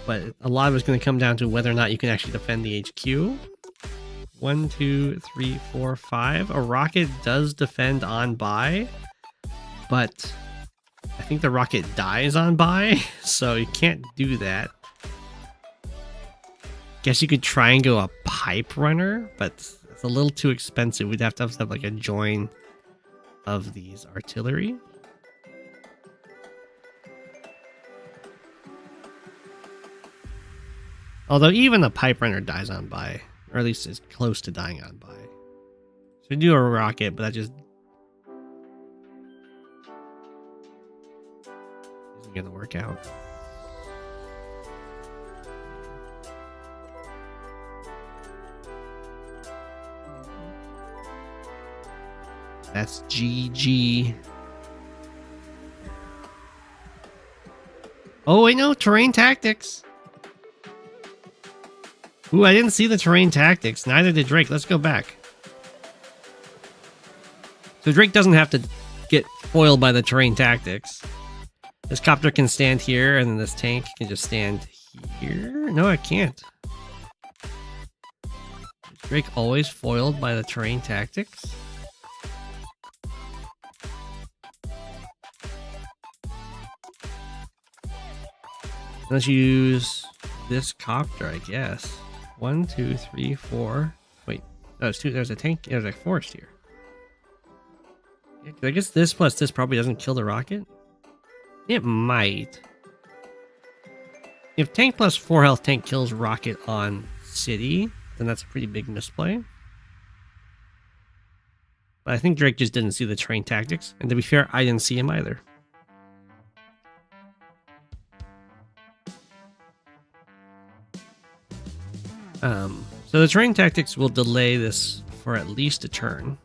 but a lot of it's going to come down to whether or not you can actually defend the HQ. 1, 2, 3, 4, 5. A rocket does defend on buy, but I think the rocket dies on buy, so you can't do that. Guess you could try and go a pipe runner, but it's a little too expensive. We'd have to have like a join of these artillery. Although even the pipe runner dies on buy, or at least is close to dying on buy. So we do a rocket, but that just isn't gonna work out. That's GG. Oh, wait, no, terrain tactics. Ooh, I didn't see the terrain tactics. Neither did Drake. Let's go back. So Drake doesn't have to get foiled by the terrain tactics. This copter can stand here, and then this tank can just stand here. No, I can't. Is Drake always foiled by the terrain tactics? Let's use this copter, I guess. 1, 2, 3, 4. Wait, there's 2. There's a tank. There's a forest here. Yeah, I guess this plus this probably doesn't kill the rocket. It might. If tank plus 4 health tank kills rocket on city, then that's a pretty big misplay. But I think Drake just didn't see the terrain tactics. And to be fair, I didn't see him either. So the terrain tactics will delay this for at least a turn.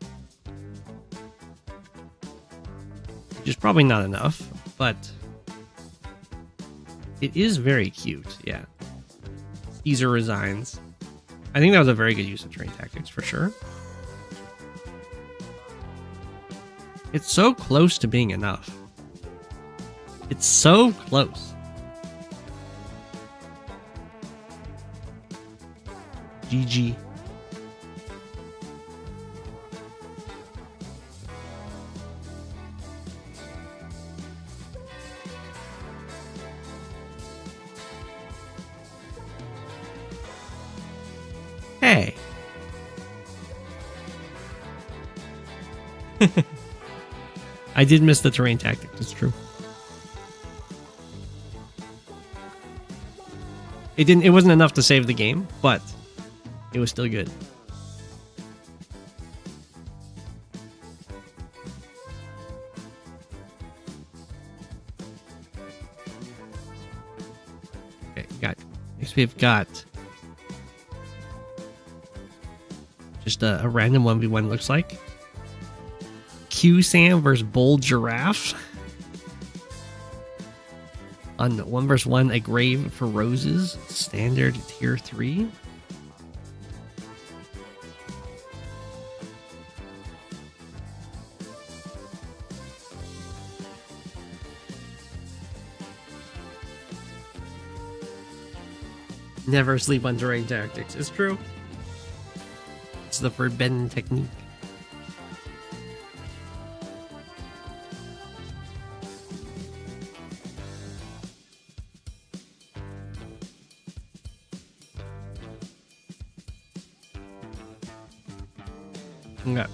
Which is probably not enough, but it is very cute, yeah. Steezer resigns. I think that was a very good use of terrain tactics, for sure. It's so close to being enough. It's so close. GG. Hey. I did miss the terrain tactic, it's true. It wasn't enough to save the game, but it was still good. Okay, next we've got just a random 1v1 looks like. Quesam versus BoldGiraffe. On 1 vs 1, a Gravefor roses, standard tier 3. Never sleep on terrain tactics. It's true. It's the forbidden technique. Okay.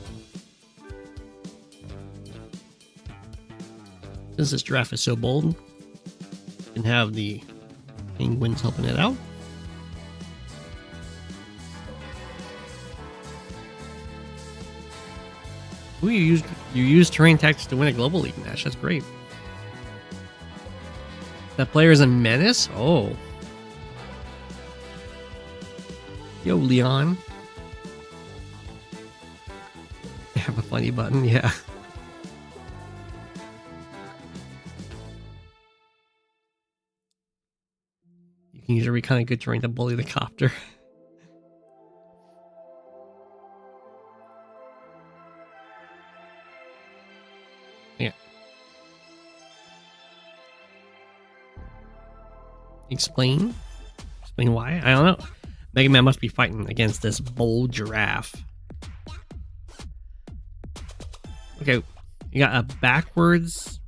Since this giraffe is so bold, you can have the penguins helping it out. Ooh, you use terrain tactics to win a global league match. That's great. That player is a menace? Oh. Yo, Leon. They have a funny button, yeah. You can use a recon good terrain to bully the copter. Yeah. Explain why? I don't know. Mega Man must be fighting against this BoldGiraffe. Okay, you got a backwards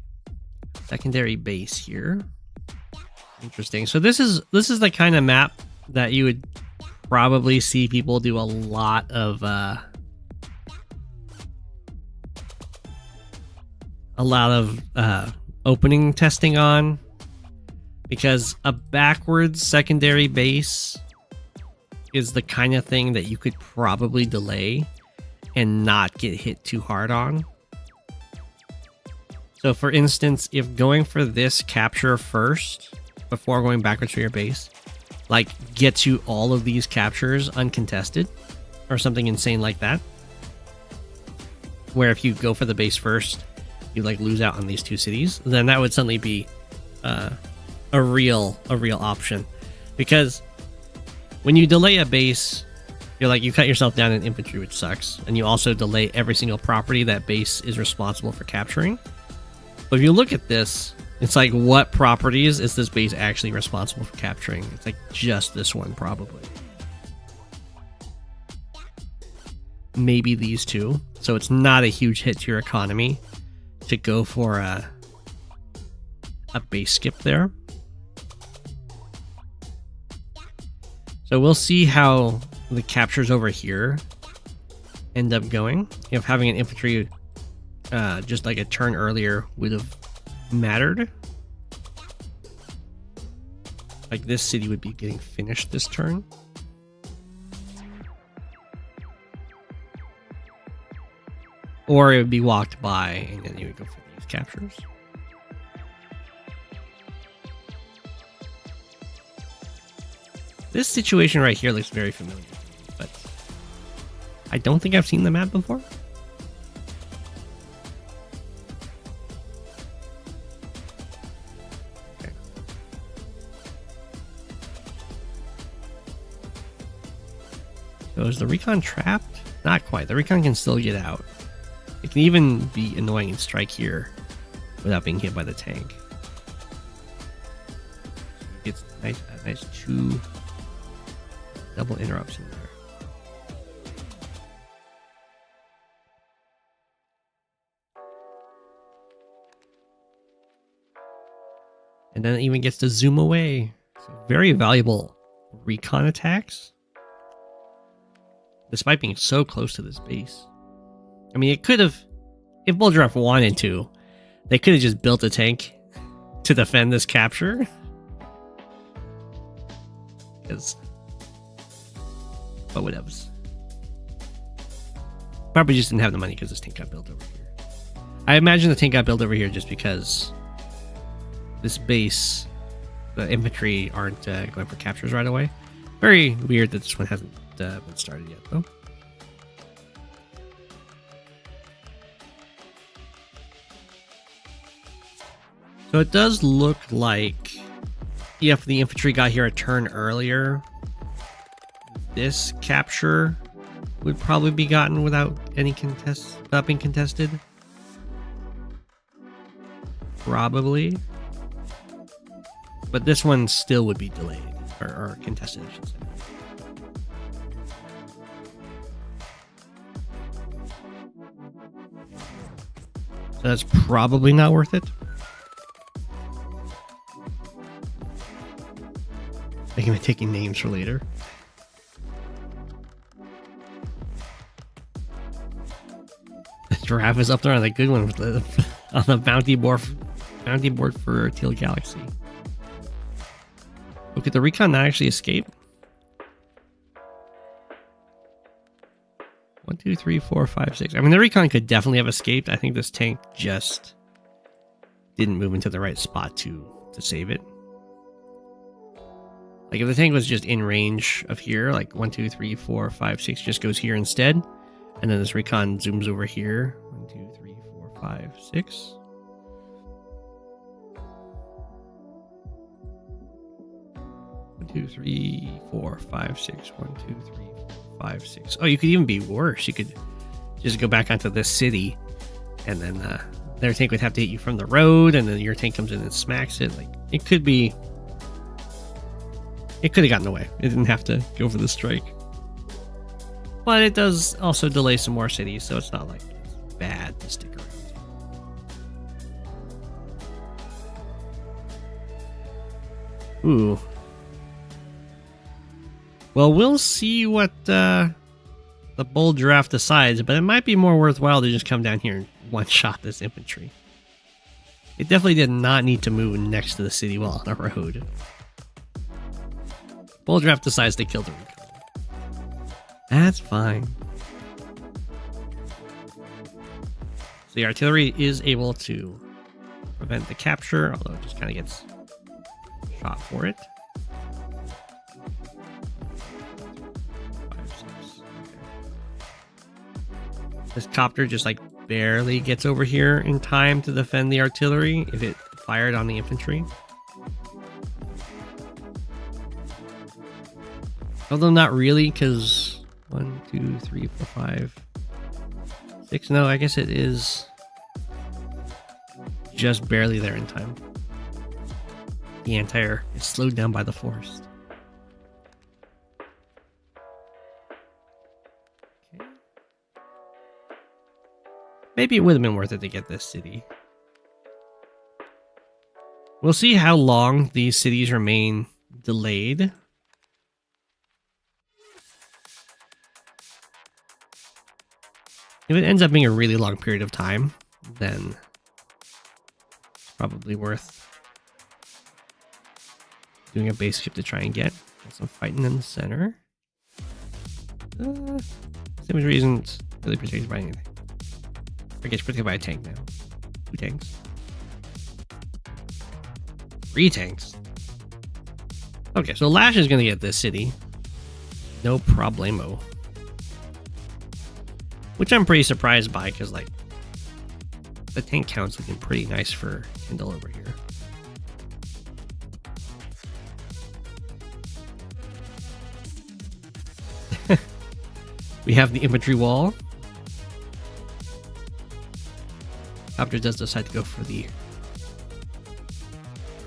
secondary base here. Interesting. So this is the kind of map that you would probably see people do a lot of opening testing on, because a backwards secondary base is the kind of thing that you could probably delay and not get hit too hard on. So for instance, if going for this capture first, before going backwards for your base, like gets you all of these captures uncontested, or something insane like that, where if you go for the base first, you like lose out on these two cities, then that would suddenly be a real option. Because when you delay a base, you're like, you cut yourself down in infantry, which sucks, and you also delay every single property that base is responsible for capturing. But if you look at this, it's like, what properties is this base actually responsible for capturing? It's like just this one, probably. Maybe these two. So it's not a huge hit to your economy to go for a base skip there. So we'll see how the captures over here end up going. If having an infantry just like a turn earlier would have mattered. Like this city would be getting finished this turn. Or it would be walked by and then you would go for these captures. This situation right here looks very familiar to me, but I don't think I've seen the map before. Okay. So is the recon trapped? Not quite. The recon can still get out. It can even be annoying and strike here without being hit by the tank. It's nice, a nice 2 double interrupts in there. And then it even gets to zoom away. So very valuable recon attacks. Despite being so close to this base. I mean, it could have, if BoldGiraffe wanted to, they could have just built a tank to defend this capture. Because, but whatevs. Probably just didn't have the money because this tank got built over here. I imagine the tank got built over here just because this base, the infantry aren't going for captures right away. Very weird that this one hasn't been started yet, though. So it does look like if the infantry got here a turn earlier, this capture would probably be gotten without any without being contested. Probably. But this one still would be delayed, or contested, I should say. So that's probably not worth it. Making me taking names for later. The giraffe is up there on the good one with the on the bounty board for Teal Galaxy. Look, at the recon not actually escape. 1, 2, 3, 4, 5, 6. I mean, the recon could definitely have escaped. I think this tank just didn't move into the right spot to save it. Like if the tank was just in range of here, like 1, 2, 3, 4, 5, 6 just goes here instead. And then this recon zooms over here. 1, 2, 3, 4, 5, 6. One, 2, 3, 4, 5, 6. 1, 2, 3, 4, 5, 6. Oh, you could even be worse. You could just go back onto this city, and then their tank would have to hit you from the road, and then your tank comes in and smacks it. Like it could be. It could have gotten away. It didn't have to go for the strike. But it does also delay some more cities, so it's not like it's bad to stick around. Ooh. Well, we'll see what the BoldGiraffe decides, but it might be more worthwhile to just come down here and one-shot this infantry. It definitely did not need to move next to the city while on a road. BoldGiraffe decides to kill the recon. That's fine. So the artillery is able to prevent the capture, although it just kind of gets shot for it. 5, 6. Okay. This copter just like barely gets over here in time to defend the artillery if it fired on the infantry. Although not really, because 1, 2, 3, 4, 5, 6. No, I guess it is just barely there in time. The anti-air is slowed down by the forest. Okay. Maybe it would have been worth it to get this city. We'll see how long these cities remain delayed. If it ends up being a really long period of time, then it's probably worth doing a base skip to try and get some fighting in the center. Same isn't really protected by anything. I guess protected by a tank now. 2 tanks. 3 tanks. Okay, so Lash is going to get this city. No problemo. Which I'm pretty surprised by, because like the tank count's looking pretty nice for Kindle over here. We have the infantry wall. Copter does decide to go for the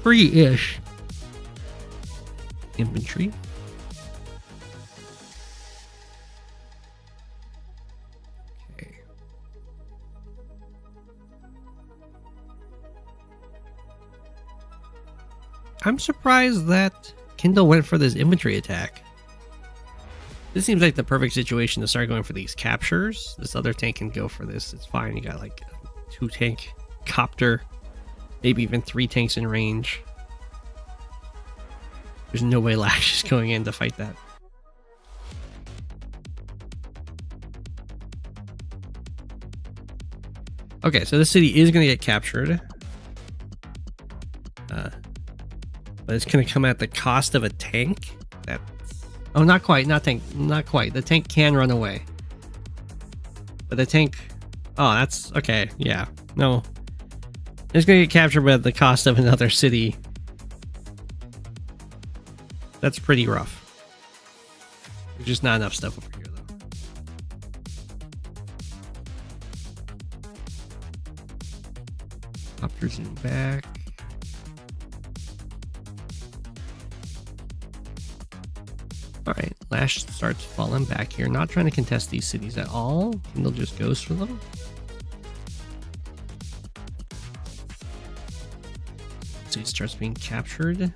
free-ish infantry. I'm surprised that Kindle went for this infantry attack. This seems like the perfect situation to start going for these captures. This other tank can go for this. It's fine. You got like a 2 tank copter, maybe even 3 tanks in range. There's no way Lash is going in to fight that. Okay, so this city is going to get captured. But it's going to come at the cost of a tank. Oh, not quite. Not quite. The tank can run away. But the tank... Oh, that's... Okay, yeah. No. It's going to get captured at the cost of another city. That's pretty rough. There's just not enough stuff over here, though. Copters in back. Alright, Lash starts falling back here, not trying to contest these cities at all. Kindle just goes for them. So he starts being captured.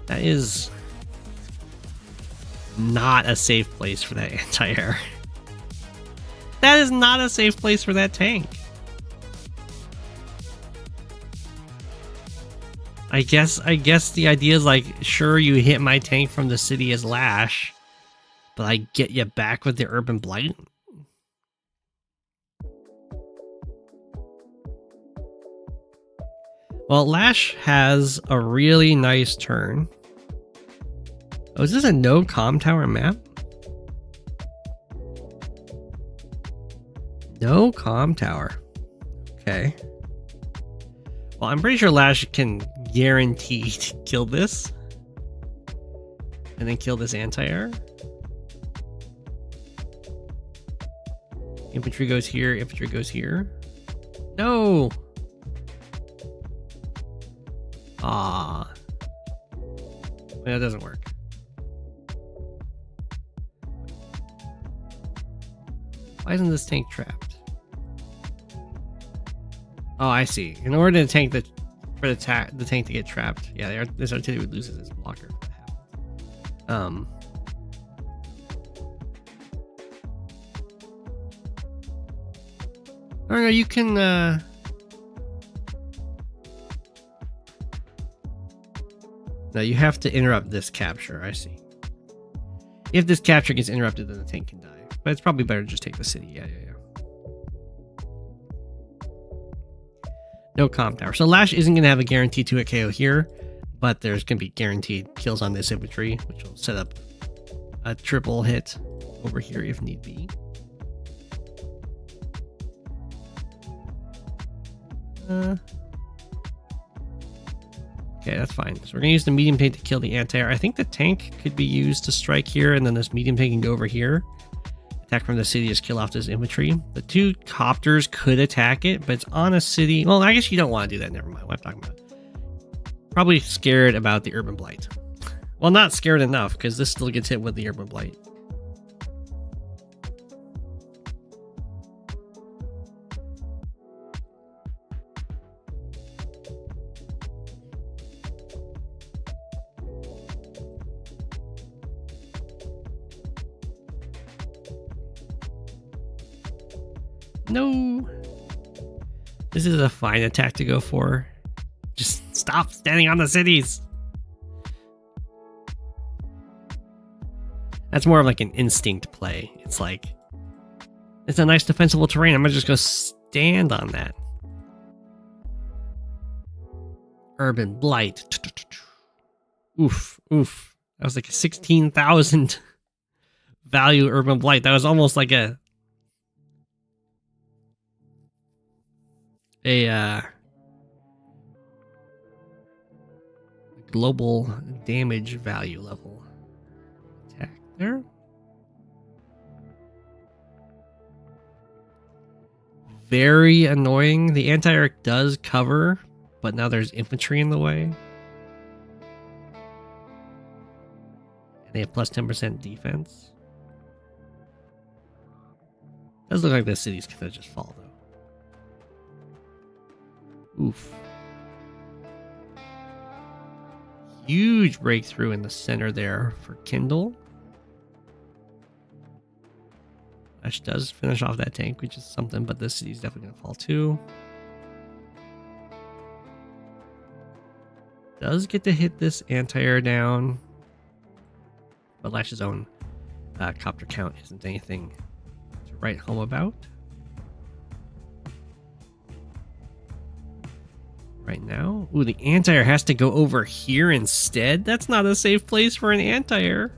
That is not a safe place for that anti-air. That is not a safe place for that tank. I guess the idea is like, sure, you hit my tank from the city as Lash, but I get you back with the Urban Blight. Well, Lash has a really nice turn. Oh, is this a no comm tower map? No comm tower. Okay. Well, I'm pretty sure Lash can guarantee to kill this. And then kill this anti-air. Infantry goes here, infantry goes here. No! Ah. Well, that doesn't work. Why isn't this tank trapped? Oh, I see. In order to tank the tank to get trapped, yeah, this artillery loses its blocker. I don't know. You can. No, you have to interrupt this capture. I see. If this capture gets interrupted, then the tank can die. But it's probably better to just take the city. Yeah. No comp tower. So Lash isn't going to have a guarantee to a KO here, but there's going to be guaranteed kills on this infantry, which will set up a triple hit over here if need be. Okay, that's fine. So we're going to use the medium tank to kill the anti-air. I think the tank could be used to strike here, and then this medium tank can go over here. Attack from the city, just kill off this infantry. The two copters could attack it, but it's on a city. Well, I guess you don't want to do that. Never mind what I'm talking about. Probably scared about the Urban Blight. Well, not scared enough, because this still gets hit with the Urban Blight. No. This is a fine attack to go for. Just stop standing on the cities. That's more of like an instinct play. It's like, it's a nice defensible terrain. I'm gonna just go stand on that. Urban Blight. Oof, oof. That was like a 16,000 value Urban Blight. That was almost like a global damage value level attack there. Very annoying. The anti-air does cover, but now there's infantry in the way. And they have plus 10% defense. Does look like the city's gonna just fall though. Oof. Huge breakthrough in the center there for Kindle. Lash does finish off that tank, which is something, but this city's definitely going to fall too. Does get to hit this anti-air down, but Lash's own copter count isn't anything to write home about. Right now. Ooh, the anti-air has to go over here instead? That's not a safe place for an anti-air.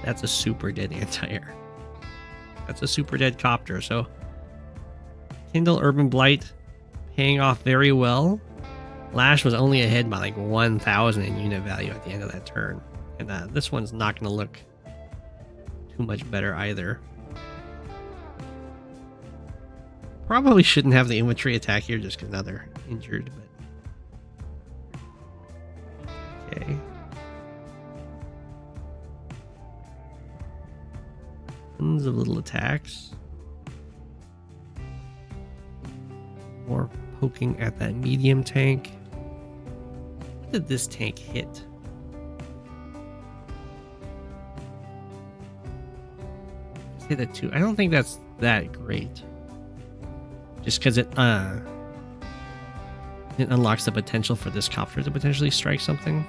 That's a super dead anti-air. That's a super dead copter, so Kindle Urban Blight paying off very well. Lash was only ahead by like 1,000 in unit value at the end of that turn. And this one's not going to look too much better either. Probably shouldn't have the infantry attack here just because now they're injured, but okay. Tons of little attacks. More poking at that medium tank. What did this tank hit? Just hit it too. I don't think that's that great. Just because it unlocks the potential for this copter to potentially strike something.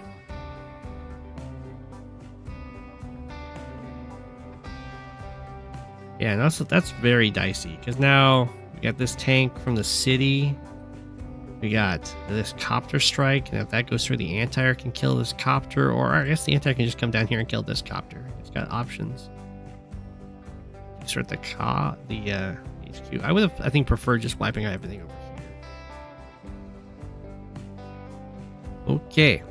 Yeah, and also that's very dicey because now we got this tank from the city. We got this copter strike, and if that goes through, the anti-air can kill this copter, or I guess the anti-air can just come down here and kill this copter. It's got options. Start the HQ. I would have, I think, preferred just wiping out everything over here. Okay.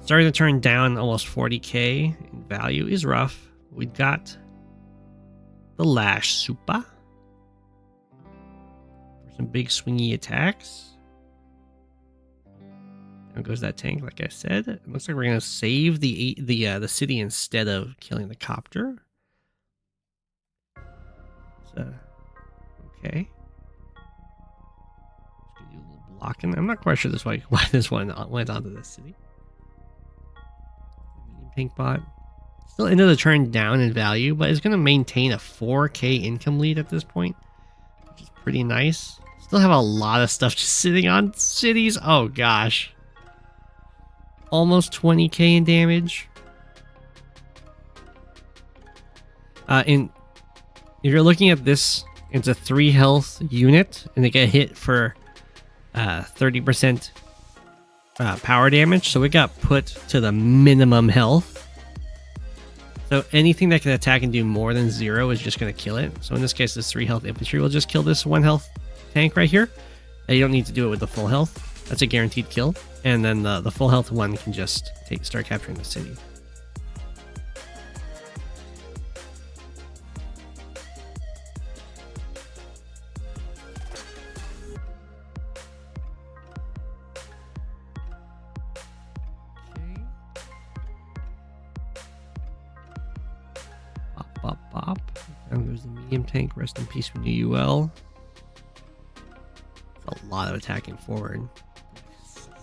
Starting to turn down almost 40k in value is rough. We've got the Lash Super. For some big swingy attacks. There goes that tank, like I said. It looks like we're going to save the city instead of killing the copter. Okay. Just do a little blocking. I'm not quite sure why this one went onto this city. Pink bot. Still into the turn down in value, but it's going to maintain a 4k income lead at this point, which is pretty nice. Still have a lot of stuff just sitting on cities. Oh gosh. Almost 20k in damage. If you're looking at this It's a 3 health unit, and they get hit for 30% power damage. So it got put to the minimum health. So anything that can attack and do more than 0 is just going to kill it. So in this case, this 3 health infantry will just kill this 1 health tank right here. And you don't need to do it with the full health. That's a guaranteed kill. And then the full health one can just start capturing the city. Bop. Down goes the medium tank. Rest in peace from UL. A lot of attacking forward.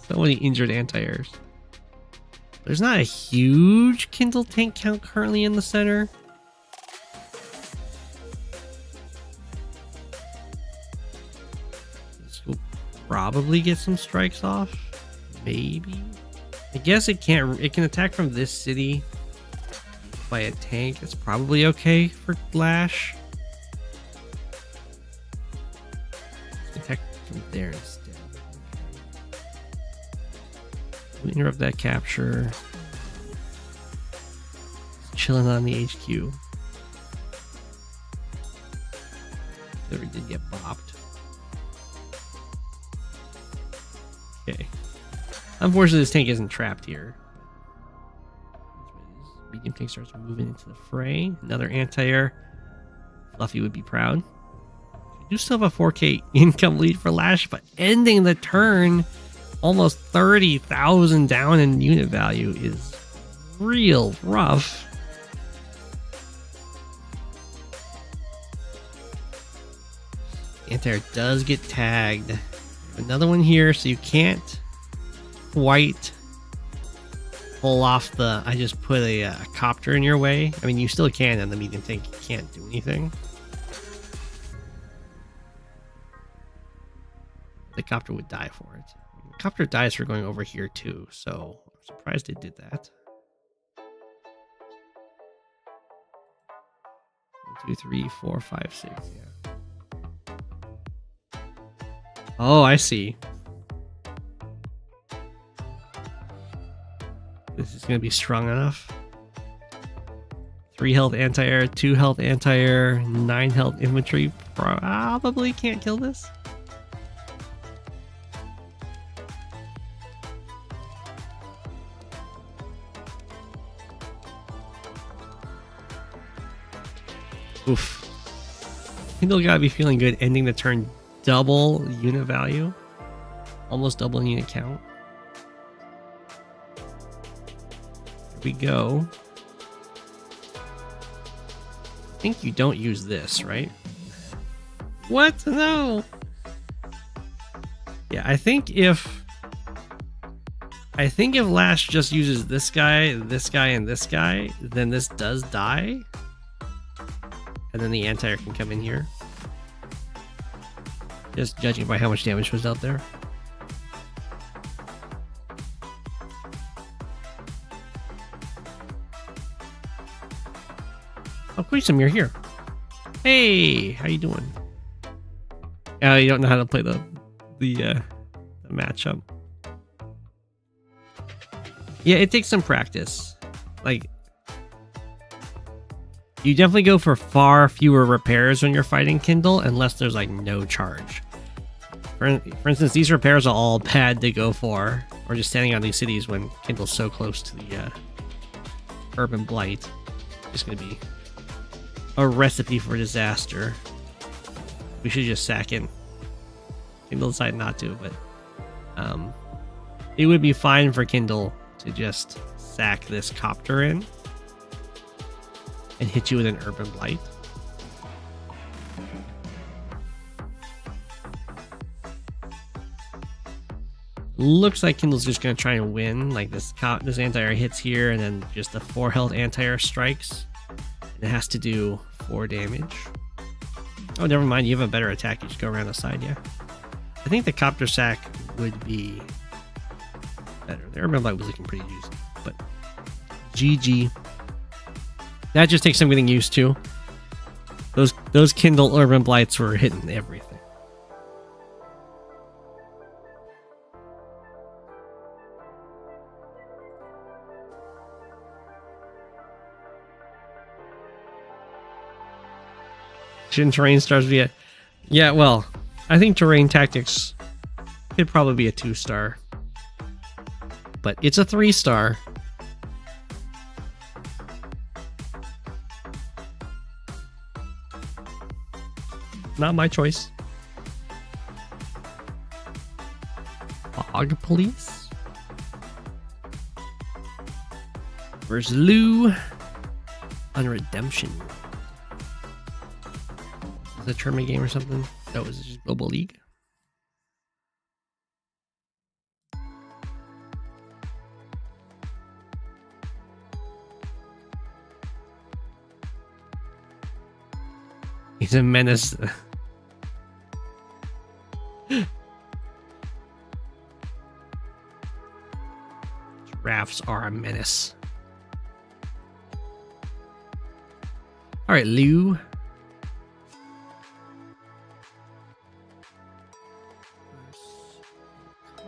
So many injured anti-airs. There's not a huge Kindle tank count currently in the center. This will probably get some strikes off. Maybe. I guess it can't. It can attack from this city by a tank. It's probably okay for Lash. Attack from there instead. We'll interrupt that capture. It's chilling on the HQ. There we did get bopped. Okay. Unfortunately, this tank isn't trapped here. Medium tank starts moving into the fray. Another anti-air. Fluffy would be proud. You do still have a 4K income lead for Lash, but ending the turn almost 30,000 down in unit value is real rough. Anti-air does get tagged. Another one here, so you can't quite pull off the I just put a copter in your way. I mean, you still can, and the medium tank can't do anything. The copter would die for it. The copter dies for going over here too, so I'm surprised it did that. 1, 2, 3, 4, 5, 6. Yeah. Oh, I see. This is going to be strong enough. 3 health anti-air, 2 health anti-air, 9 health infantry. Probably can't kill this. Oof. Kindle gotta be feeling good ending the turn double unit value. Almost double unit count. Here we go. I think you don't use this, right? What? No. Yeah, I think if Lash just uses this guy, and this guy, then this does die. And then the anti-air can come in here. Just judging by how much damage was out there. Oh, Quesam, you're here. Hey, how you doing? You don't know how to play the matchup. Yeah, it takes some practice. Like, you definitely go for far fewer repairs when you're fighting Kindle, unless there's like no charge. For instance, these repairs are all bad to go for, or just standing on these cities when Kindle's so close to the urban blight. It's going to be a recipe for disaster. We should just sack in. Kindle decided not to, but it would be fine for Kindle to just sack this copter in and hit you with an urban blight. Looks like Kindle's just gonna try and win. Like this anti-air hits here, and then just the 4 health anti-air strikes. And it has to do 4 damage. Oh, never mind. You have a better attack. You just go around the side. Yeah. I think the copter sack would be better. The urban blight was looking pretty juicy, but GG. That just takes some getting used to. Those Kindle Urban Blights were hitting everything. Shouldn't terrain stars be a... Yeah, well, I think terrain tactics could probably be a 2-star. But it's a 3-star. Not my choice. Fog Police versus Lou on Redemption. Is that a tournament game or something? That was just Global League. He's a menace. Giraffes are a menace. All right, Lou.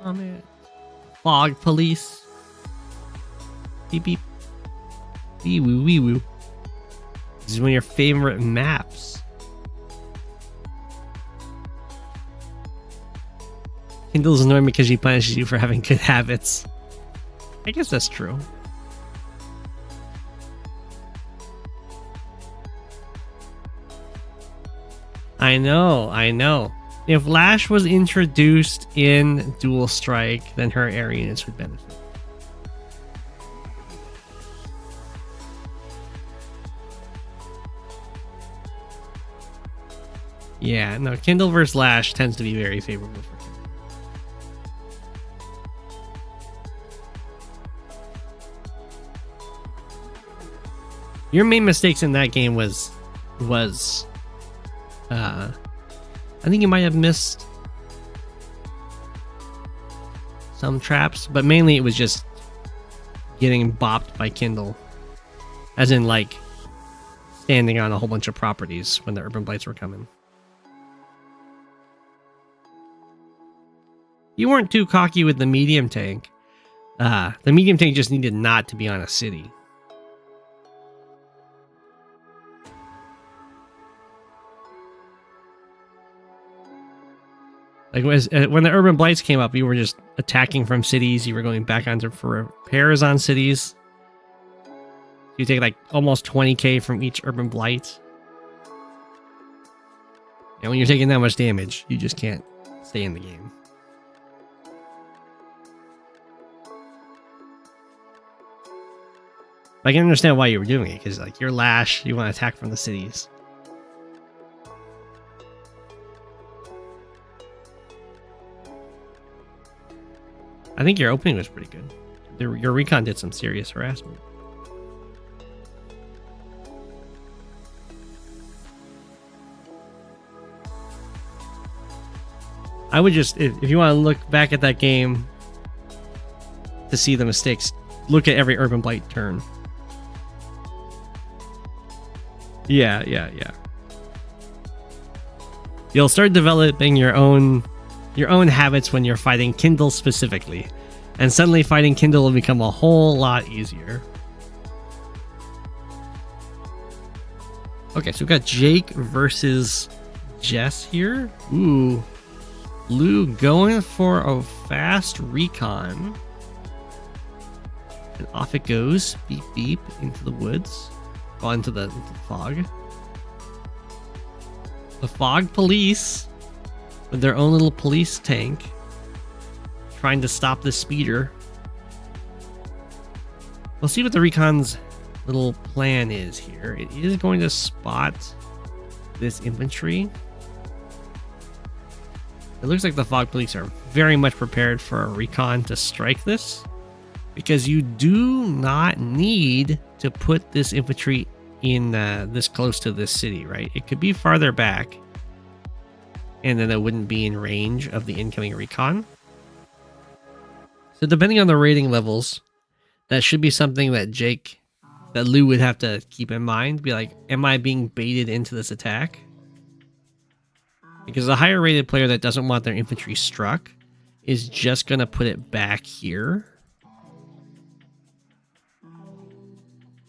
Comment. Fog Police. Beep beep. Wee woo wee woo. This is one of your favorite maps. Kindle's annoying because she punishes you for having good habits. I guess that's true. I know. If Lash was introduced in Dual Strike, then her air units would benefit. Yeah, no, Kindle versus Lash tends to be very favorable for Kindle. Your main mistakes in that game was I think you might have missed some traps, but mainly it was just getting bopped by Kindle. As in, like, standing on a whole bunch of properties when the Urban Blights were coming. You weren't too cocky with the medium tank. The medium tank just needed not to be on a city. Like when the Urban Blights came up, you were just attacking from cities. You were going back onto for repairs on cities. You take like almost 20k from each Urban Blight. And when you're taking that much damage, you just can't stay in the game. I can understand why you were doing it, because like you're Lash, you want to attack from the cities. I think your opening was pretty good. Your recon did some serious harassment. I would just, if you want to look back at that game to see the mistakes, look at every Urban Blight turn. Yeah. You'll start developing your own habits when you're fighting Kindle specifically, and suddenly fighting Kindle will become a whole lot easier. Okay, so we've got Jake versus Jess here. Ooh, Lou going for a fast recon, and off it goes, beep beep, into the woods, well, into the fog. The Fog Police with their own little police tank trying to stop this speeder. We'll see what the recon's little plan is here. It is going to spot this infantry. It looks like the Fog Police are very much prepared for a recon to strike this, because you do not need to put this infantry in this close to this city, right? It could be farther back, and then it wouldn't be in range of the incoming recon. So depending on the rating levels, that should be something that Jake that Lou would have to keep in mind. Be like, am I being baited into this attack? Because a higher rated player that doesn't want their infantry struck is just going to put it back here.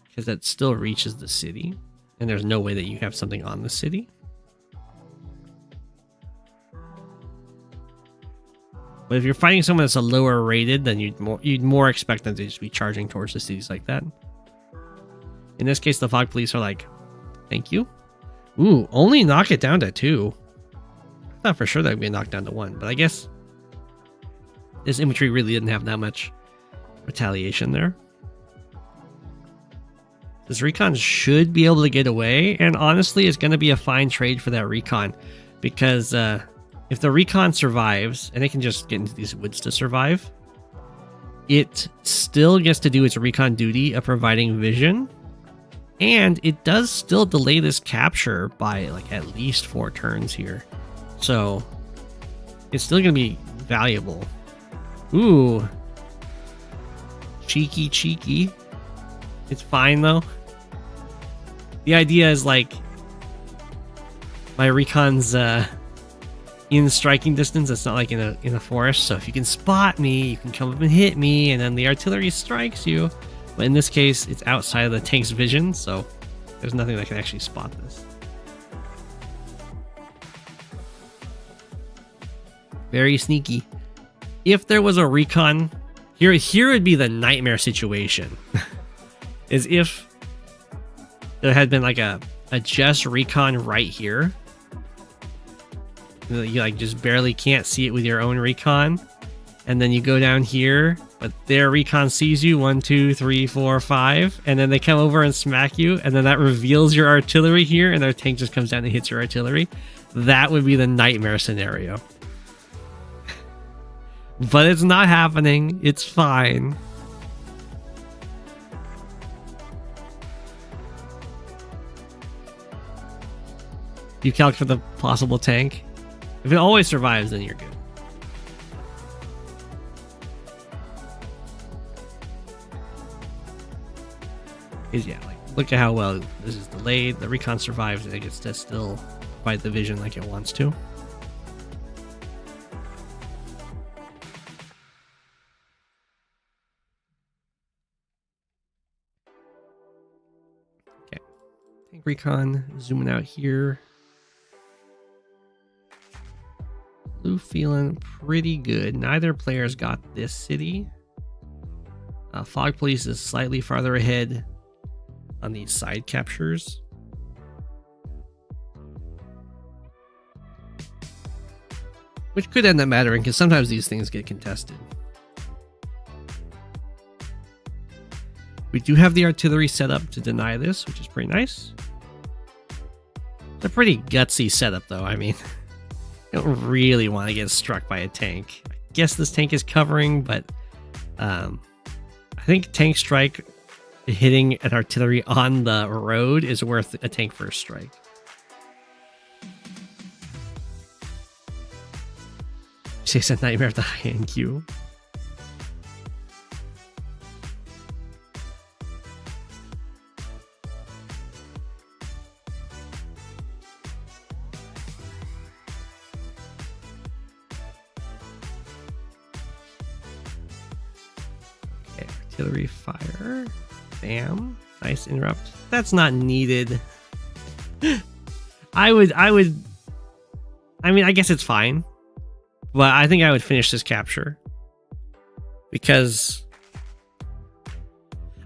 Because that still reaches the city. And there's no way that you have something on the city. But if you're fighting someone that's a lower rated, then you'd more expect them to just be charging towards the cities like that. In this case, the Fog Police are like, thank you. Ooh, only knock it down to 2. I thought for sure that would be knocked down to 1, but I guess this infantry really didn't have that much retaliation there. This recon should be able to get away, and honestly, it's going to be a fine trade for that recon, because if the recon survives, and it can just get into these woods to survive, it still gets to do its recon duty of providing vision, and it does still delay this capture by like at least 4 turns here. So it's still going to be valuable. Ooh. Cheeky. It's fine though. The idea is like my recon's in striking distance. It's not like in a forest. So if you can spot me, you can come up and hit me, and then the artillery strikes you. But in this case, it's outside of the tank's vision, so there's nothing that can actually spot this. Very sneaky. If there was a recon, here would be the nightmare situation. Is if there had been like a Jess recon right here. You like just barely can't see it with your own recon. And then you go down here, but their recon sees you 1, 2, 3, 4, 5, and then they come over and smack you, and then that reveals your artillery here, and their tank just comes down and hits your artillery. That would be the nightmare scenario. But it's not happening. It's fine. You calc for the possible tank. If it always survives, then you're good. Yeah, like look at how well this is delayed. The recon survives and it gets to still fight the vision like it wants to. Okay, tank recon zooming out here. Blue feeling pretty good. Neither player's got this city. Fog Police is slightly farther ahead on these side captures. Which could end up mattering because sometimes these things get contested. We do have the artillery set up to deny this, which is pretty nice. It's a pretty gutsy setup though. I mean, you don't really want to get struck by a tank. I guess this tank is covering, but I think tank strike hitting an artillery on the road is worth a tank first strike. She said nightmare of the high NQ. Okay, artillery fire. Bam. Nice interrupt. That's not needed. I mean, I guess it's fine. But I think I would finish this capture. Because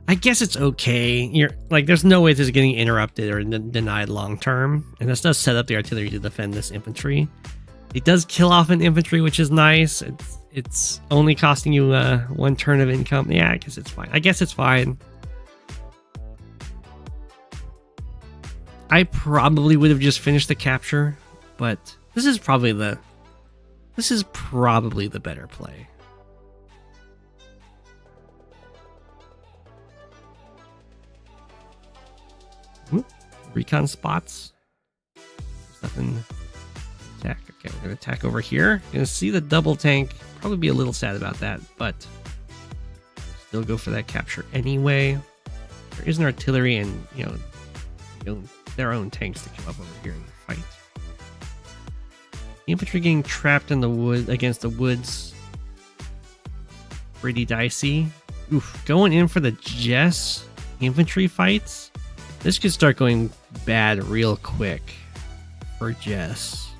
I guess it's okay. You're like, there's no way this is getting interrupted or denied long term. And this does set up the artillery to defend this infantry. It does kill off an infantry, which is nice. It's only costing you 1 turn of income. Yeah, I guess it's fine. I guess it's fine. I probably would have just finished the capture, but this is probably the better play. Ooh, recon spots. There's nothing. Attack. Okay, we're gonna attack over here. Gonna see the double tank. Probably be a little sad about that, but still go for that capture anyway. there is an artillery and, their own tanks to come up over here and fight. Infantry getting trapped in the wood against the woods. Pretty dicey. Oof, going in for the Jess infantry fights. This could start going bad real quick for Jess.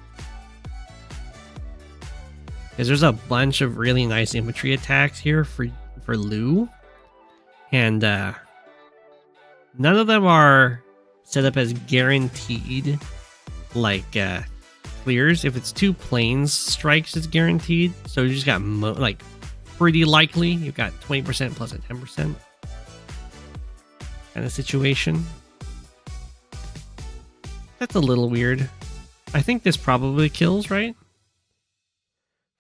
Because there's a bunch of really nice infantry attacks here for Lu. And none of them are set up as guaranteed like clears. If it's 2 planes strikes, it's guaranteed. So you just got pretty likely. You've got 20% plus a 10% kind of situation. That's a little weird. I think this probably kills, right?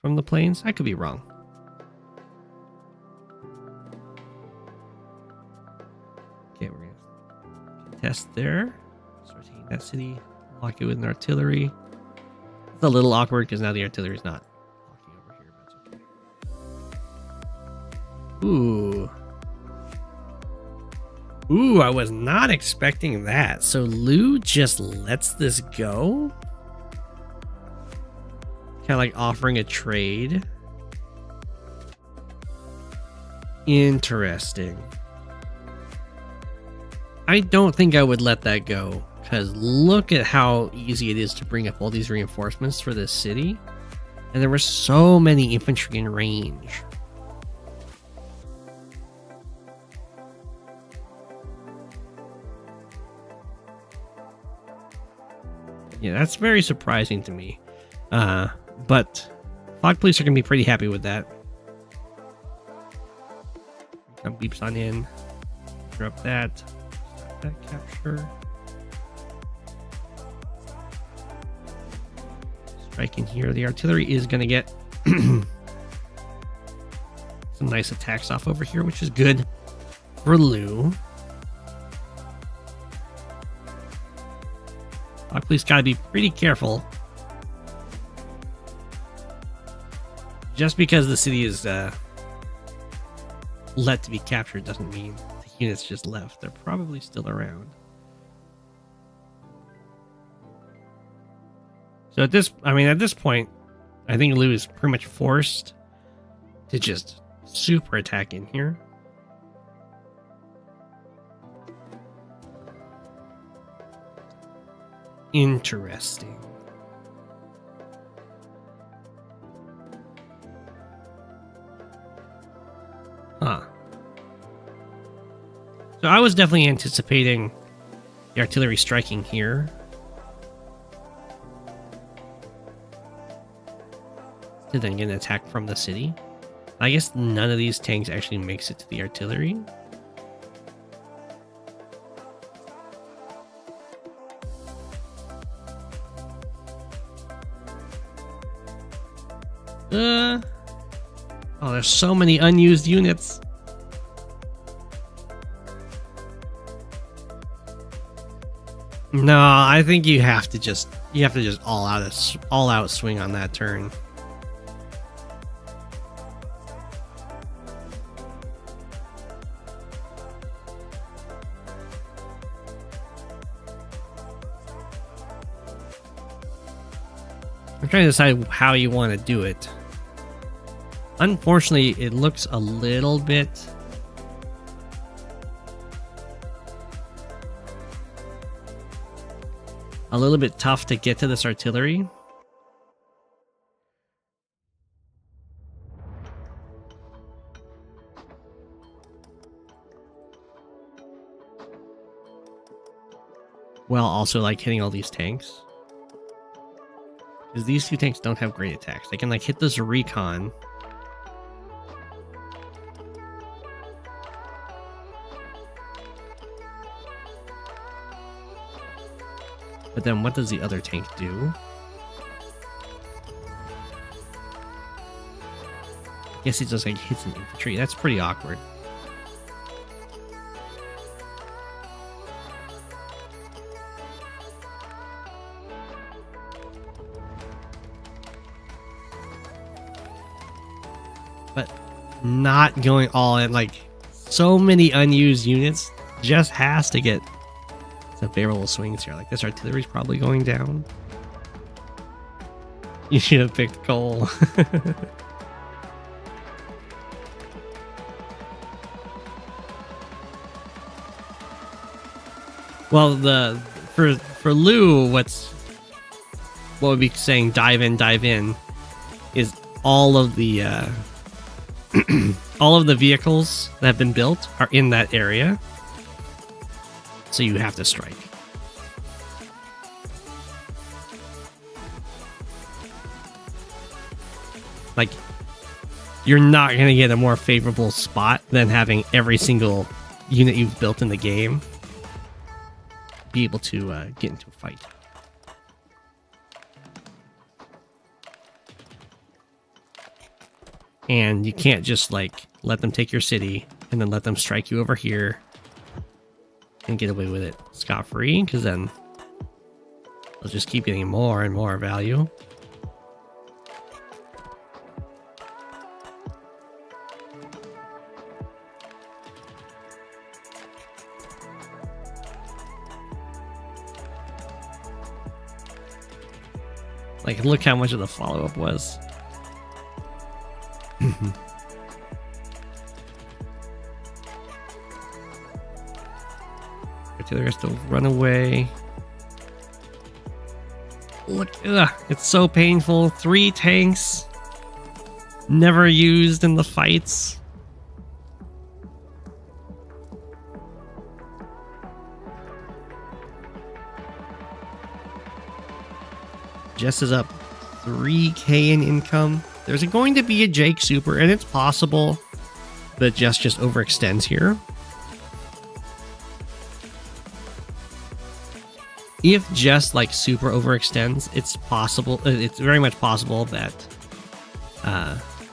From the planes? I could be wrong. Okay, we're gonna contest there. Start taking that city. Lock it with an artillery. It's a little awkward because now the artillery is not locking over here, but it's okay. Ooh. Ooh, I was not expecting that. So Lu just lets this go? Kind of like offering a trade. Interesting. I don't think I would let that go, because look at how easy it is to bring up all these reinforcements for this city. And there were so many infantry in range. Yeah, that's very surprising to me. But Fog Police are going to be pretty happy with that. Some beeps on in. Drop that. Stop that capture. Strike in here. The artillery is going to get some nice attacks off over here, which is good for Lu. Fog Police got to be pretty careful. Just because the city is let to be captured doesn't mean the units just left. They're probably still around. So at this point, I think Lu is pretty much forced to just super attack in here. Interesting. Huh. So I was definitely anticipating the artillery striking here. To then get an attack from the city. I guess none of these tanks actually makes it to the artillery. Oh, there's so many unused units. No, I think you have to just all out swing on that turn. I'm trying to decide how you want to do it. Unfortunately, it looks a little bit tough to get to this artillery. While also like hitting all these tanks. Because these two tanks don't have great attacks. They can like hit this recon. But then what does the other tank do? I guess he just like hits an infantry. That's pretty awkward. But not going all in, like so many unused units Jess has to get some favorable swings here. Like this artillery's probably going down. You should have picked Cole. Well, for Lou, what would be saying dive in is all of the all of the vehicles that have been built are in that area, so you have to strike. Like, you're not going to get a more favorable spot than having every single unit you've built in the game be able to get into a fight. And you can't just like let them take your city and then let them strike you over here and get away with it scot-free, because then they'll just keep getting more and more value. Like, look how much of the follow-up was. Artillery has to run away. Look, it's so painful. 3 tanks. Never used in the fights. Jess is up 3k in income. There's going to be a Jake super, and it's possible that Jess just overextends here. If Jess like super overextends, it's possible. It's very much possible that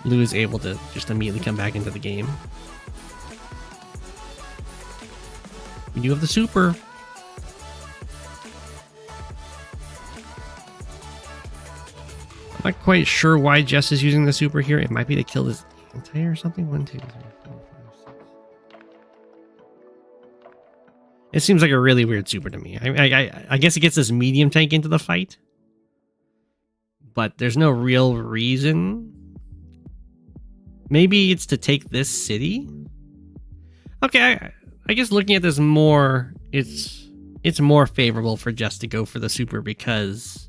Lou is able to just immediately come back into the game. We do have the super. I'm not quite sure why Jess is using the super here. It might be to kill this anti or something. 1, 2, 3, 4, 5, 6. It seems like a really weird super to me. I guess it gets this medium tank into the fight, but there's no real reason. Maybe it's to take this city. Okay, I guess looking at this more, it's more favorable for Jess to go for the super, because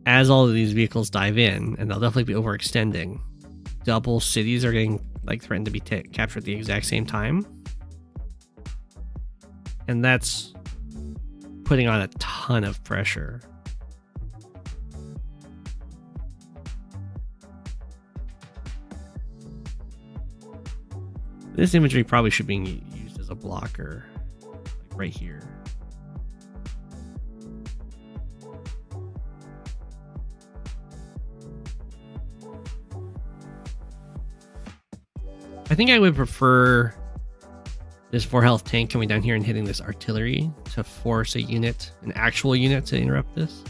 as all of these vehicles dive in, and they'll definitely be overextending, double cities are getting like threatened to be captured at the exact same time. And that's putting on a ton of pressure. This imagery probably should be used as a blocker, like right here. I think I would prefer this 4 health tank coming down here and hitting this artillery to force a unit, an actual unit, to interrupt this.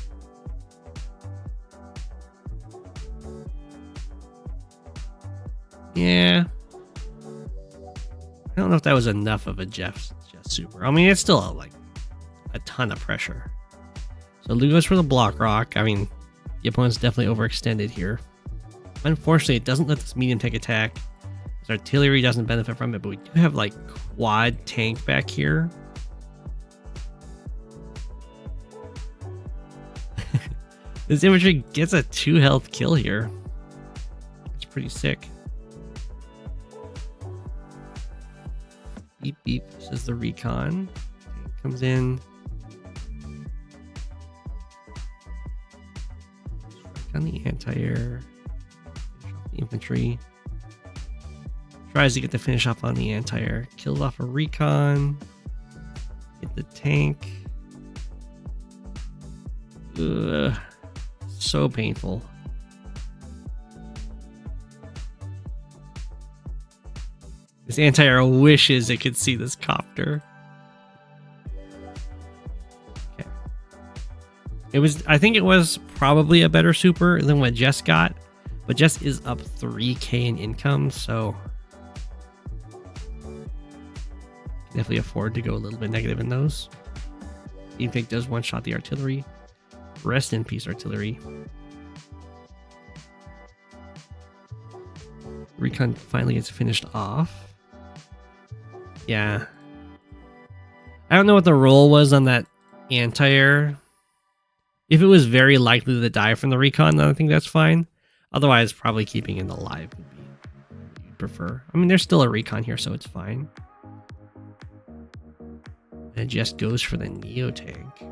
Yeah. I don't know if that was enough of a Jess super. I mean, it's still like a ton of pressure. So Lou goes for the block rock. I mean, the opponent's definitely overextended here. Unfortunately, it doesn't let this medium tank attack. This artillery doesn't benefit from it, but we do have like quad tank back here. This infantry gets a 2 health kill here. It's pretty sick. Beep beep, says the recon. Tank comes in. Strike on the anti-air. Finish off the infantry. Tries to get the finish off on the anti-air. Kills off a recon. Hit the tank. Ugh. So painful. This anti-air wishes it could see this copter. Okay. I think it was probably a better super than what Jess got, but Jess is up 3k in income, so Definitely afford to go a little bit negative in those. Medium tank does one-shot the artillery. Rest in peace, artillery. Recon finally gets finished off. Yeah. I don't know what the roll was on that anti-air. If it was very likely to die from the recon, then I think that's fine. Otherwise, probably keeping it alive would be what you'd prefer. I mean, there's still a recon here, so it's fine. And it just goes for the Neo tank.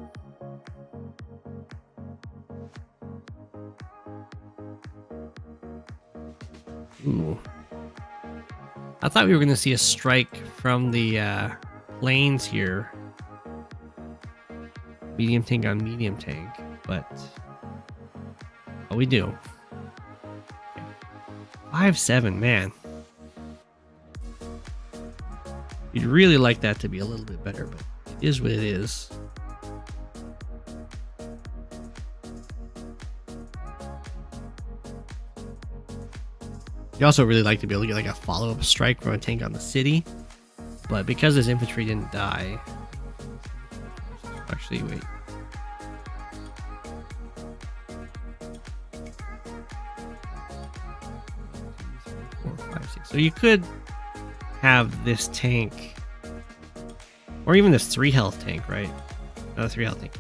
Ooh. I thought we were going to see a strike from the lanes here. Medium tank on medium tank, but oh, we do. 5-7, man. You'd really like that to be a little bit better, but it is what it is. You also really like to be able to get like a follow-up strike from a tank on the city, but because his infantry didn't die. Actually, wait. So you could have this tank, or even this 3 health tank, right? No, the 3 health tank.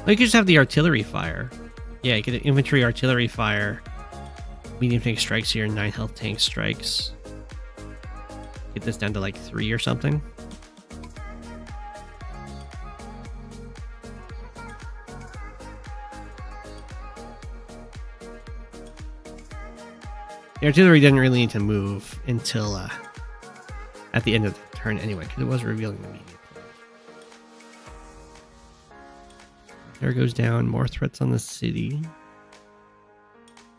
Or you could just have the artillery fire. Yeah, you get an infantry artillery fire. Medium tank strikes here, 9 health tank strikes. Get this down to like 3 or something. The artillery didn't really need to move until at the end of the turn anyway, because it was revealing the immediate. There goes down, more threats on the city.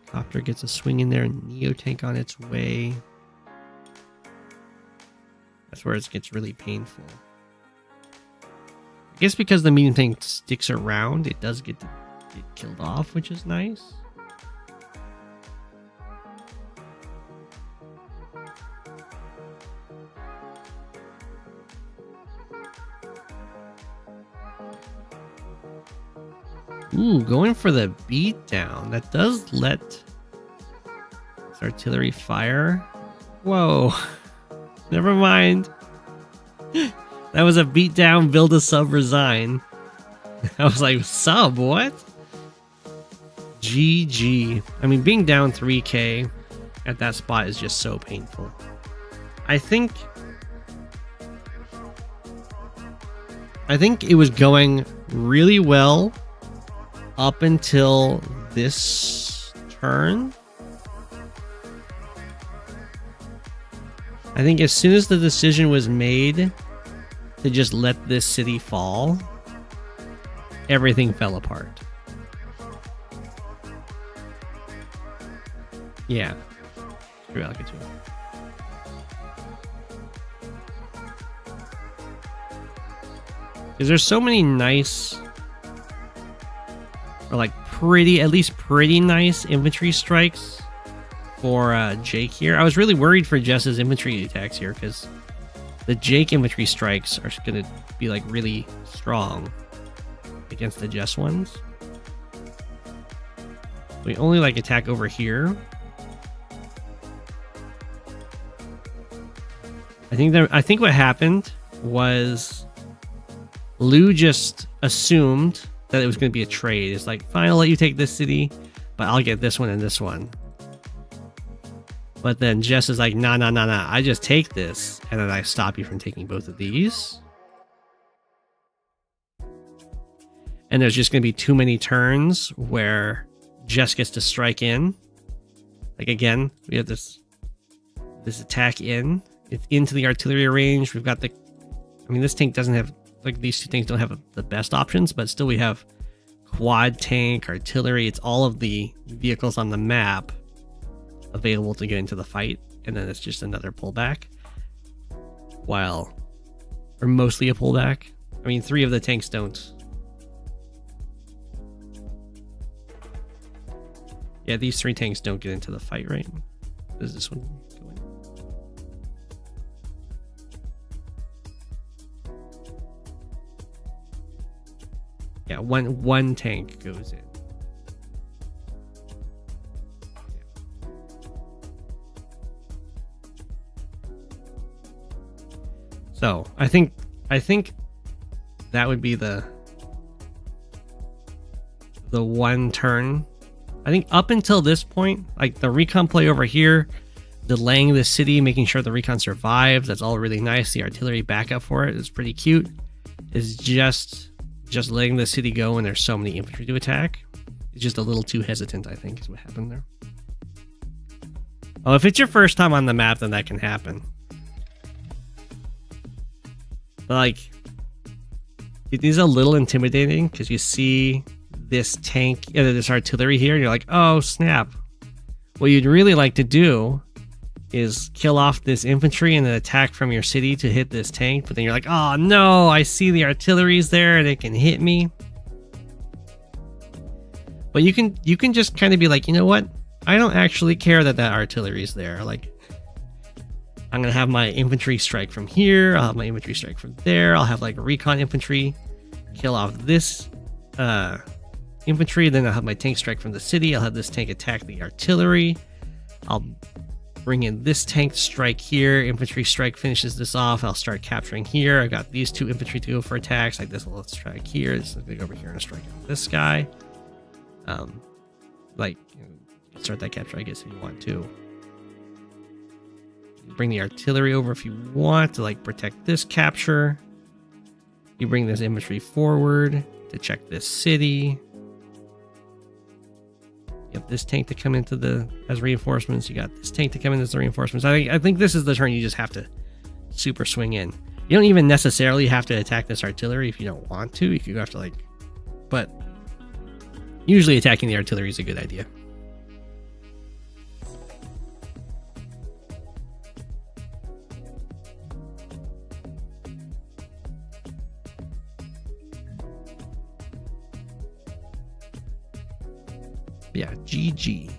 Copter gets a swing in there, Neo tank on its way. That's where it gets really painful. I guess because the medium tank sticks around, it does get killed off, which is nice. Ooh, going for the beatdown. That does let this artillery fire. Whoa. Never mind. That was a beatdown, build a sub, resign. I was like, sub, what? GG. I mean, being down 3k at that spot is just so painful. I think it was going really well up until this turn. I think as soon as the decision was made to just let this city fall, everything fell apart. Yeah. Screw it, I'll get to it. Because there's so many nice, or like pretty, at least pretty nice infantry strikes for Jake here. I was really worried for Jess's infantry attacks here because the Jake infantry strikes are going to be like really strong against the Jess ones. We only like attack over here. I think what happened was Lou just assumed that it was going to be a trade. It's like, fine, I'll let you take this city, but I'll get this one and this one. But then Jess is like, nah, I just take this, and then I stop you from taking both of these. And there's just going to be too many turns where Jess gets to strike in. Like, again, we have this attack in. It's into the artillery range. We've got the... I mean, this tank doesn't have... Like, these two things don't have the best options, but still we have quad tank, artillery. It's all of the vehicles on the map available to get into the fight, and then it's just another pullback. Or mostly a pullback. I mean, 3 of the tanks don't. Yeah, these 3 tanks don't get into the fight, right? Is this one going? one tank goes in. So I think that would be the one turn. I think up until this point, like the recon play over here, delaying the city, making sure the recon survives, that's all really nice. The artillery backup for it is pretty cute. Is just letting the city go when there's so many infantry to attack. It's just a little too hesitant, I think, is what happened there. Oh, if it's your first time on the map, then that can happen. But like, it is a little intimidating because you see this tank, this artillery here, and you're like, oh snap. What you'd really like to do is kill off this infantry and then attack from your city to hit this tank, but then you're like, oh no, I see the artillery's there and it can hit me. But you can just kind of be like, you know what? I don't actually care that artillery's there. Like, I'm gonna have my infantry strike from here, I'll have my infantry strike from there, I'll have like a recon infantry kill off this infantry, then I'll have my tank strike from the city, I'll have this tank attack the artillery, I'll bring in this tank strike here, infantry strike finishes this off, I'll start capturing here, I got these two infantry to go for attacks, like this little strike here, this is gonna go over here and strike this guy. Like, you know, start that capture, I guess, if you want to. Bring the artillery over if you want to like protect this capture. You bring this infantry forward to check this city. You have this tank to come into as reinforcements. You got this tank to come in as the reinforcements. I think this is the turn you just have to super swing in. You don't even necessarily have to attack this artillery if you don't want to. You have to like, but usually attacking the artillery is a good idea. Yeah, GG.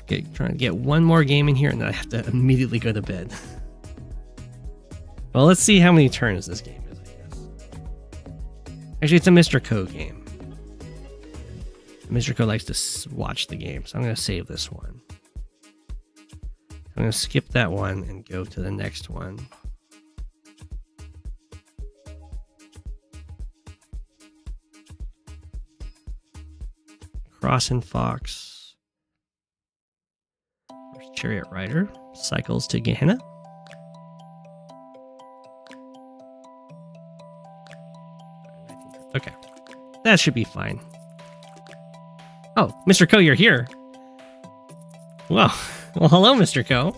Okay, trying to get one more game in here and then I have to immediately go to bed. Well, let's see how many turns this game is, I guess. Actually, it's a Mr.Ko game. Mr.Ko likes to watch the game, so I'm going to save this one. I'm going to skip that one and go to the next one. Cross and Fox. There's Chariot Rider. Cycles to Gehenna. Okay. That should be fine. Oh, Mr.Ko, you're here. Well, hello, Mr.Ko.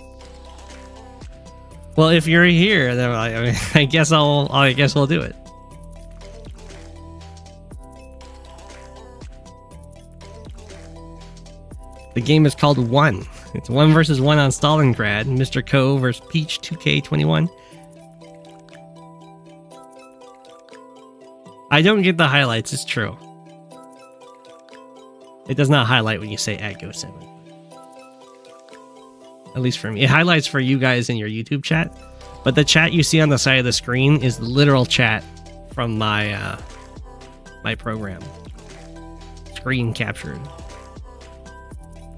Well, if you're here, then I guess we'll do it. The game is called 1. It's 1 versus 1 on Stalingrad. Mr.Ko versus Peach 2K21. I don't get the highlights, it's true. It does not highlight when you say at Go7. At least for me. It highlights for you guys in your YouTube chat. But the chat you see on the side of the screen is the literal chat from my my program. Screen captured.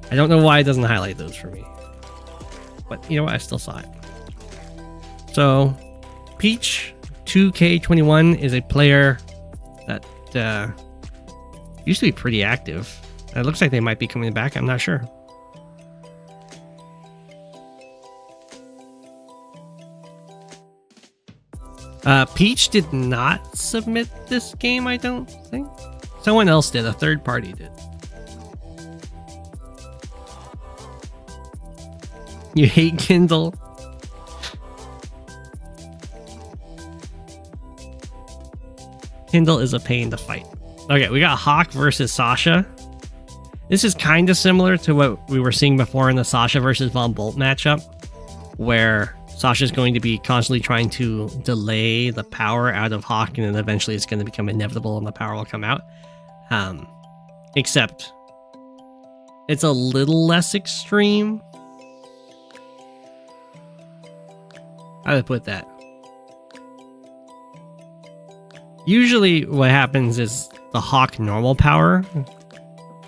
I don't know why it doesn't highlight those for me. But you know what? I still saw it. So, Peach 2K21 is a player that used to be pretty active. It looks like they might be coming back. I'm not sure. Peach did not submit this game, I don't think. Someone else did. A third party did. You hate Kindle? Kindle is a pain to fight. Okay, we got Hawke versus Sasha. This is kind of similar to what we were seeing before in the Sasha versus Von Bolt matchup, where Sasha's going to be constantly trying to delay the power out of Hawke, and then eventually it's going to become inevitable and the power will come out. Except it's a little less extreme. How do I put that? Usually what happens is the Hawke normal power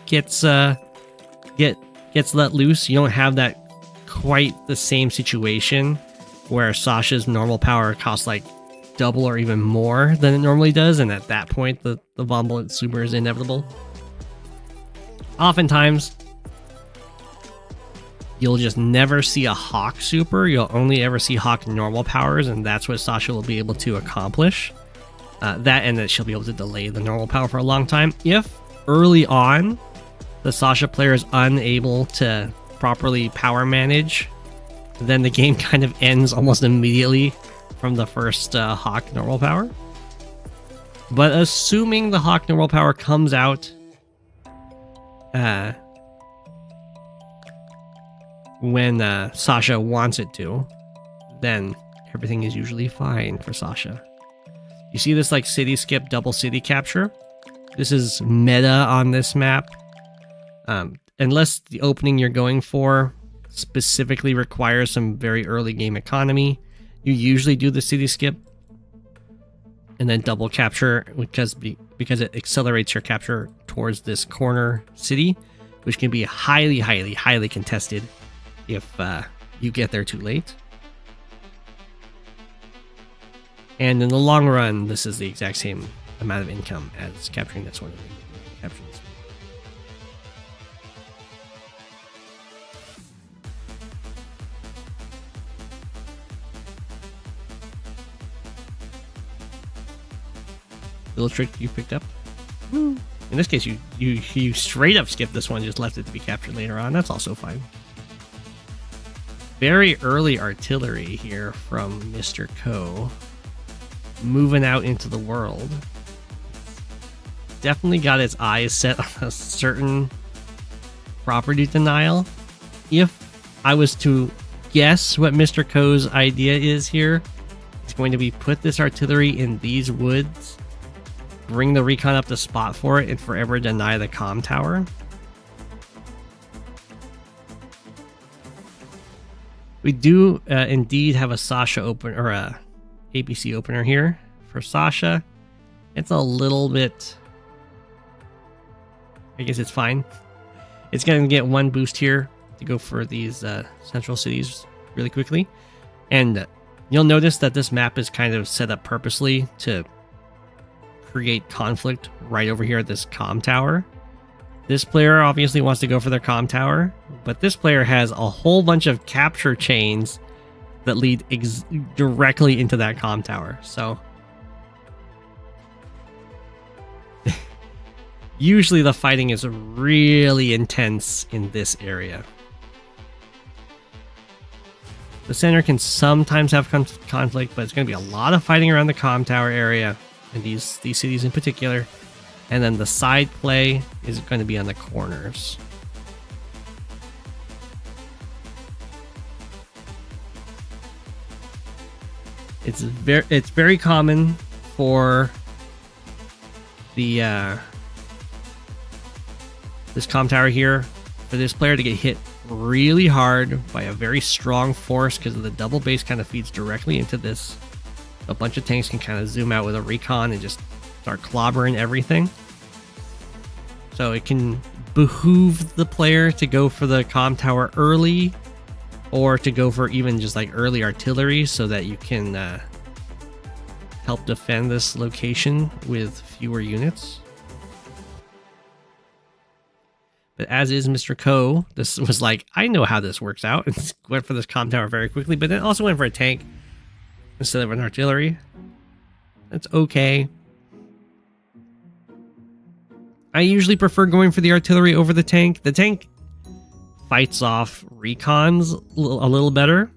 gets let loose. You don't have that quite the same situation where Sasha's normal power costs like double or even more than it normally does, and at that point the Vomblet super is inevitable. Oftentimes you'll just never see a Hawke super, you'll only ever see Hawke normal powers, and that's what Sasha will be able to accomplish. That and that she'll be able to delay the normal power for a long time. If early on the Sasha player is unable to properly power manage, then the game kind of ends almost immediately from the first Hawke normal power. But assuming the Hawke normal power comes out when Sasha wants it to, then everything is usually fine for Sasha. You see this like city skip double city capture? This is meta on this map. Unless the opening you're going for specifically requires some very early game economy, you usually do the city skip and then double capture because it accelerates your capture towards this corner city, which can be highly contested if you get there too late. And in the long run, this is the exact same amount of income as capturing this one. Little trick you picked up. In this case, you straight up skipped this one, just left it to be captured later on. That's also fine. Very early artillery here from Mr.Ko. Moving out into the world. Definitely got its eyes set on a certain property denial. If I was to guess what Mr.Ko's idea is here, it's going to be put this artillery in these woods, bring the recon up to spot for it, and forever deny the comm tower. We do indeed have a Sasha open, or a ABC opener here for Sasha. It's a little bit, I guess it's fine. It's going to get one boost here to go for these central cities really quickly. And you'll notice that this map is kind of set up purposely to create conflict right over here at this comm tower. This player obviously wants to go for their comm tower, but this player has a whole bunch of capture chains that lead directly into that comm tower. So usually the fighting is really intense in this area. The center can sometimes have conflict, but it's going to be a lot of fighting around the comm tower area, and these cities in particular. And then the side play is going to be on the corners. It's very common for the this comm tower here, for this player to get hit really hard by a very strong force, because the double base kind of feeds directly into this. A bunch of tanks can kind of zoom out with a recon and just start clobbering everything. So it can behoove the player to go for the comm tower early, or to go for even just like early artillery so that you can help defend this location with fewer units. But as is Mr.Ko, this was like, I know how this works out, and went for this comm tower very quickly, but then also went for a tank instead of an artillery. That's okay. I usually prefer going for the artillery over the tank. The tank fights off recons a little better.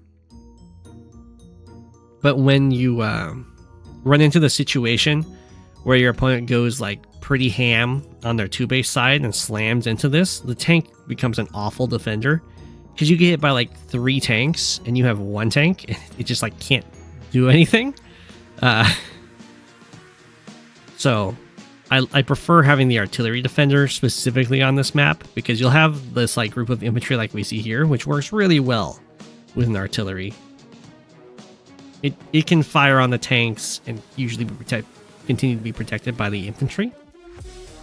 But when you run into the situation where your opponent goes like pretty ham on their 2-base side and slams into this, the tank becomes an awful defender, because you get hit by like 3 tanks and you have 1 tank and it just like can't do anything. So I prefer having the artillery defender specifically on this map, because you'll have this like group of infantry like we see here, which works really well with an artillery. It can fire on the tanks and usually continue to be protected by the infantry,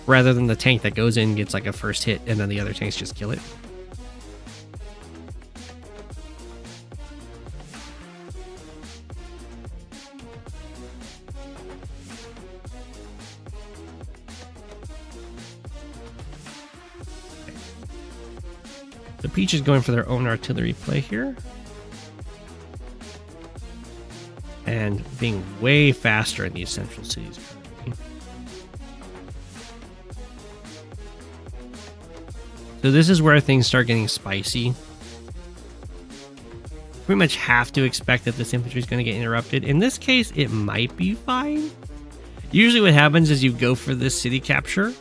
rather than the tank that goes in gets like a first hit and then the other tanks just kill it. The Peach is going for their own artillery play here. And being way faster in these central cities currently. So this is where things start getting spicy. Pretty much have to expect that this infantry is going to get interrupted. In this case, it might be fine. Usually what happens is you go for this city capture,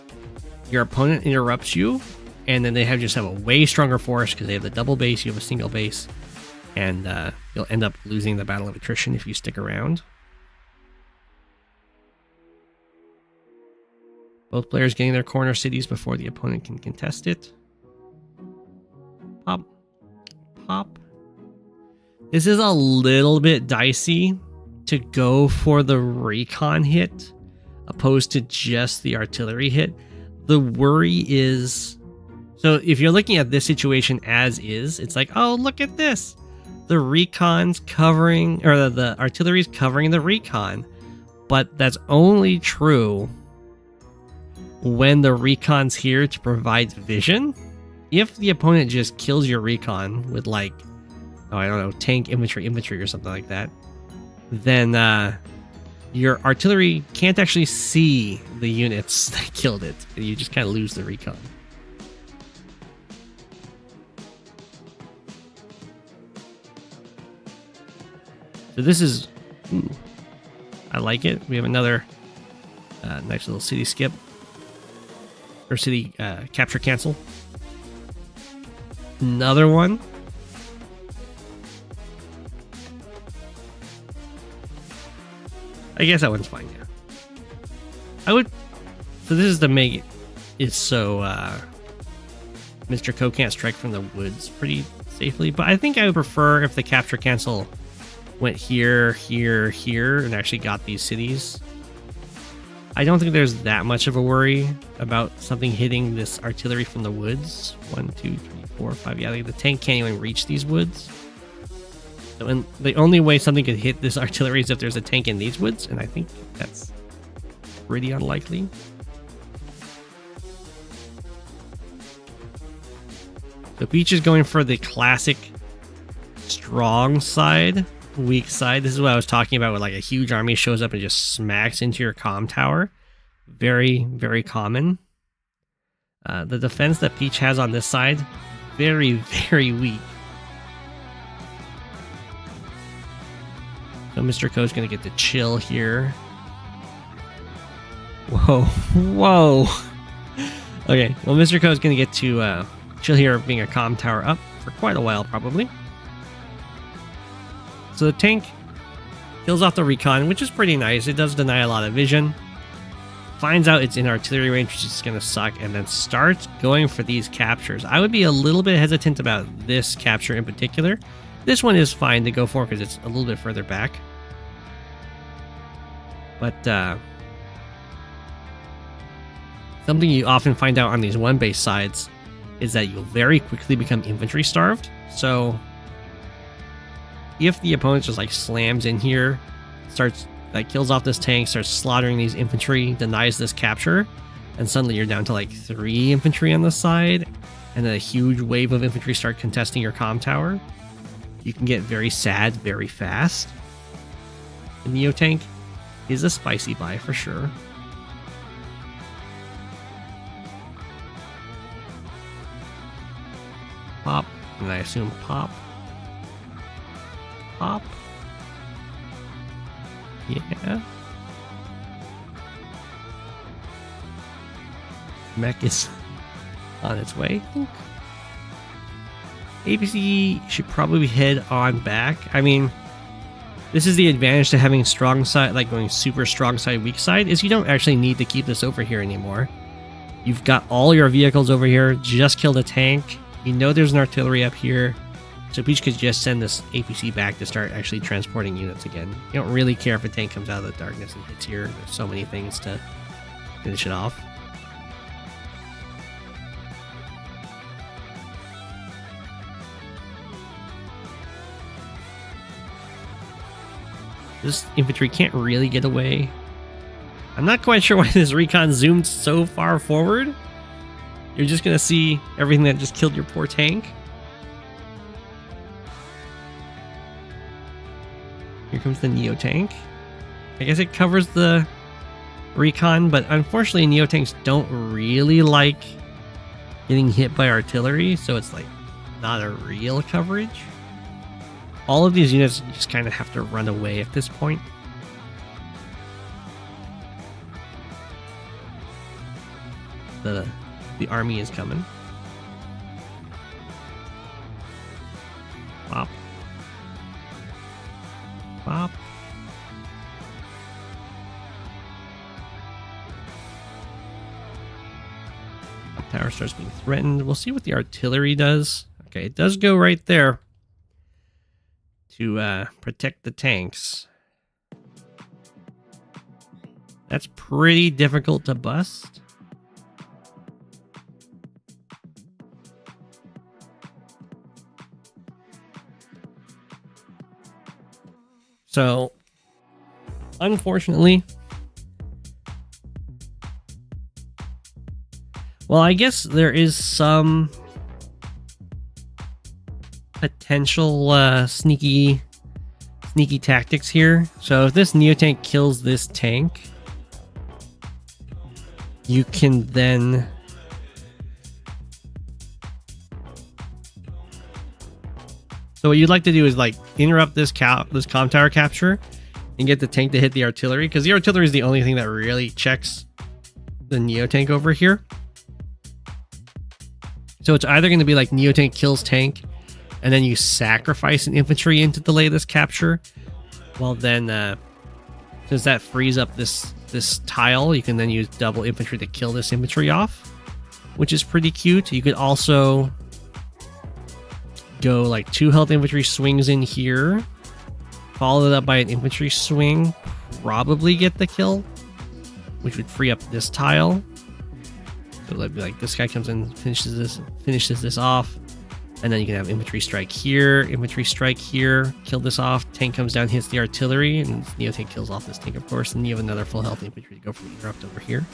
your opponent interrupts you, and then they just have a way stronger force because they have the double base, you have a single base, and you'll end up losing the battle of attrition if you stick around. Both players getting their corner cities before the opponent can contest it. Pop. Pop. This is a little bit dicey to go for the recon hit opposed to just the artillery hit. The worry is... So if you're looking at this situation as is, it's like, oh, look at this. The recon's covering, or the artillery's covering the recon. But that's only true when the recon's here to provide vision. If the opponent just kills your recon with like, oh, I don't know, tank, infantry or something like that, then your artillery can't actually see the units that killed it. And you just kind of lose the recon. So this is, ooh, I like it. We have another nice little city skip. Or city capture cancel. Another one. I guess that one's fine, yeah. I would, so this is to make it so Mr.Ko can't strike from the woods pretty safely, but I think I would prefer if the capture cancel went here, here, here, and actually got these cities. I don't think there's that much of a worry about something hitting this artillery from the woods. 1, 2, 3, 4, 5. Yeah, the tank can't even reach these woods. So, and the only way something could hit this artillery is if there's a tank in these woods, and I think that's pretty unlikely. The Beach is going for the classic strong side, weak side. This is what I was talking about, where like a huge army shows up and just smacks into your comm tower. Very, very common. The defense that Peach has on this side, very, very weak. So Mr.Ko is going to get to chill here. Whoa, whoa. Okay, well Mr.Ko is going to get to chill here, being a comm tower up for quite a while probably. So the tank kills off the recon, which is pretty nice. It does deny a lot of vision. Finds out it's in artillery range, which is going to suck, and then starts going for these captures. I would be a little bit hesitant about this capture in particular. This one is fine to go for because it's a little bit further back. But something you often find out on these one base sides is that you'll very quickly become infantry starved. So if the opponent just like slams in here, starts like kills off this tank, starts slaughtering these infantry, denies this capture, and suddenly you're down to like 3 infantry on the side, and then a huge wave of infantry start contesting your comm tower, you can get very sad very fast. The Neo tank is a spicy buy for sure. Pop, and I assume pop. Pop. Yeah. Mech is on its way, I think. APC should probably head on back. I mean, this is the advantage to having strong side, like going super strong side, weak side, is you don't actually need to keep this over here anymore. You've got all your vehicles over here, just killed a tank. You know there's an artillery up here. So Peach could just send this APC back to start actually transporting units again. You don't really care if a tank comes out of the darkness and hits here. There's so many things to finish it off. This infantry can't really get away. I'm not quite sure why this recon zoomed so far forward. You're just going to see everything that just killed your poor tank. Here comes the Neo tank. I guess it covers the recon, but unfortunately Neo tanks don't really like getting hit by artillery, so it's like not a real coverage. All of these units just kind of have to run away at this point. The army is coming. Pop. Pop. Tower starts being threatened. We'll see what the artillery does. Okay, it does go right there to protect the tanks. That's pretty difficult to bust. So, unfortunately, well, I guess there is some potential sneaky tactics here. So if this Neo tank kills this tank, you can then so what you'd like to do is like interrupt this comm tower capture and get the tank to hit the artillery, because the artillery is the only thing that really checks the Neo tank over here. So it's either going to be like Neo tank kills tank, and then you sacrifice an infantry in to delay this capture. Well, then, since that frees up this tile, you can then use double infantry to kill this infantry off, which is pretty cute. You could also go like 2 health infantry swings in here, followed up by an infantry swing, probably get the kill, which would free up this tile. So that'd be like this guy comes in, finishes this off, and then you can have infantry strike here, kill this off. Tank comes down, hits the artillery, and Neo tank kills off this tank, of course. And you have another full health infantry to go for the interrupt over here.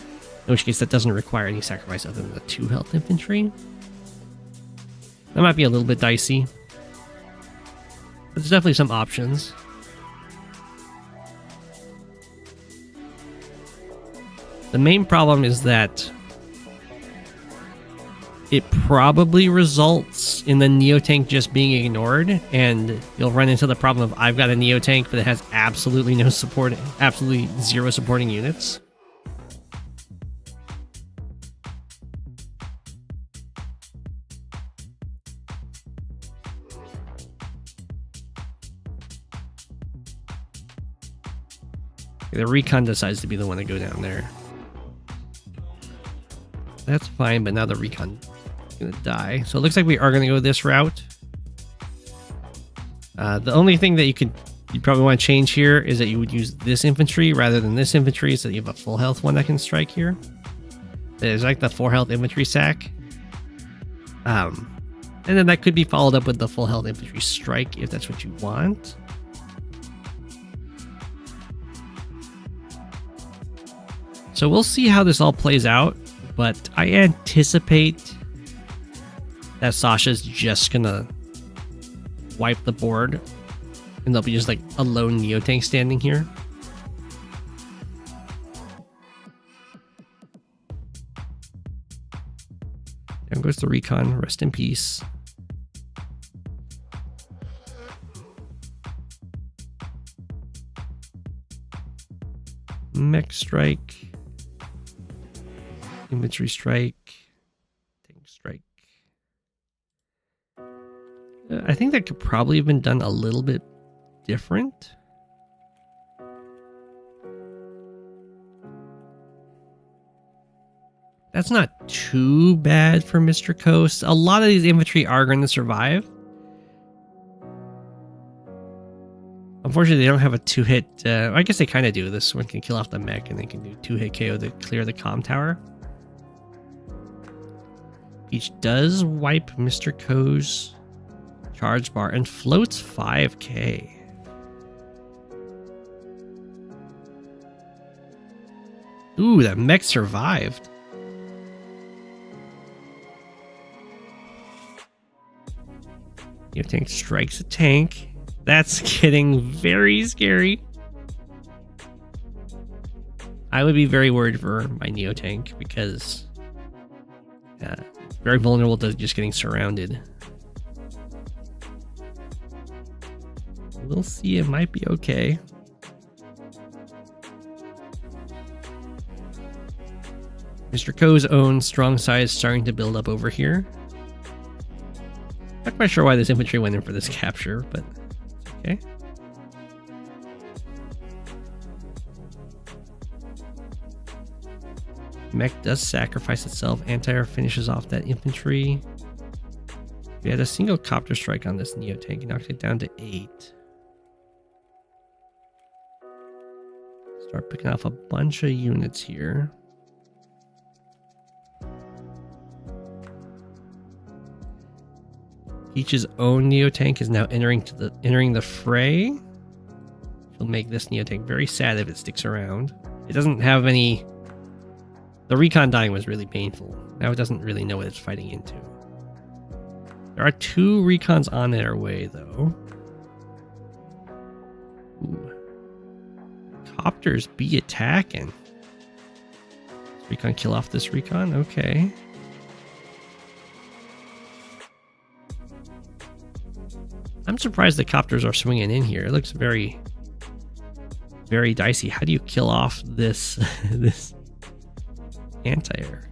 In which case, that doesn't require any sacrifice other than the 2 health infantry. That might be a little bit dicey, but there's definitely some options. The main problem is that it probably results in the Neo tank just being ignored, and you'll run into the problem of I've got a Neo tank, but it has absolutely no support, absolutely 0 supporting units. The recon decides to be the one to go down there. That's fine, but now the recon is going to die. So it looks like we are going to go this route. The only thing that you'd probably want to change here is that you would use this infantry rather than this infantry, so that you have a full health one that can strike here. There's like the 4 health infantry sack. And then that could be followed up with the full health infantry strike if that's what you want. So we'll see how this all plays out, but I anticipate that Sasha's just gonna wipe the board, and there'll be just like a lone Neo tank standing here. There goes the recon, rest in peace. Mech strike. Infantry strike, tank strike. I think that could probably have been done a little bit different. That's not too bad for Mr.Ko. A lot of these infantry are going to survive. Unfortunately, they don't have a 2-hit. I guess they kind of do. This one can kill off the mech, and they can do 2-hit KO to clear the comm tower. Peach does wipe Mr. Ko's charge bar and floats 5k. Ooh, that mech survived. Your tank strikes a tank. That's getting very scary. I would be very worried for my Neo tank because very vulnerable to just getting surrounded. We'll see. It might be okay. Mr. Ko's own strong side is starting to build up over here. Not quite sure why this infantry went in for this capture, but okay. Mech does sacrifice itself. Anti-air finishes off that infantry. We had a single copter strike on this Neo tank and knocked it down to 8. Start picking off a bunch of units here. Peach's own Neo tank is now entering the fray. She'll make this Neo tank very sad if it sticks around. It doesn't have any. The recon dying was really painful. Now it doesn't really know what it's fighting into. There are 2 recons on their way though. Ooh. Copters be attacking. Does recon kill off this recon? Okay. I'm surprised the copters are swinging in here. It looks very, very dicey. How do you kill off this this anti-air?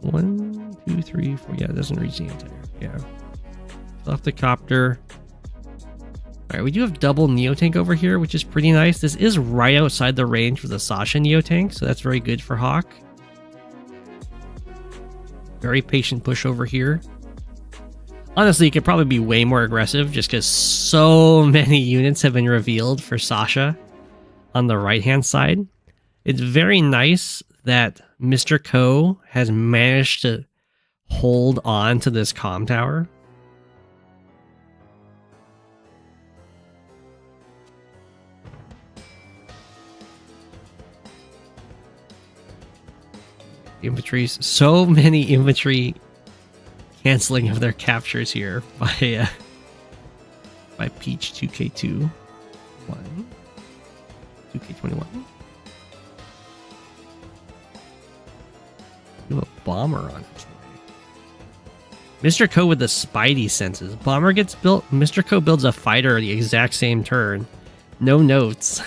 One, two, three, four. Yeah, it doesn't reach the anti-air. Yeah. Kill off the copter. Alright, we do have double Neo tank over here, which is pretty nice. This is right outside the range for the Sasha Neo tank, so that's very good for Hawke. Very patient push over here. Honestly, it could probably be way more aggressive just because so many units have been revealed for Sasha on the right-hand side. It's very nice that Mr. Ko has managed to hold on to this comm tower. Infantries, so many infantry canceling of their captures here by Peach 2K2 1 2K21. We have a bomber on its way. Mr. Ko with the Spidey senses. Bomber gets built. Mr. Ko builds a fighter the exact same turn. No notes.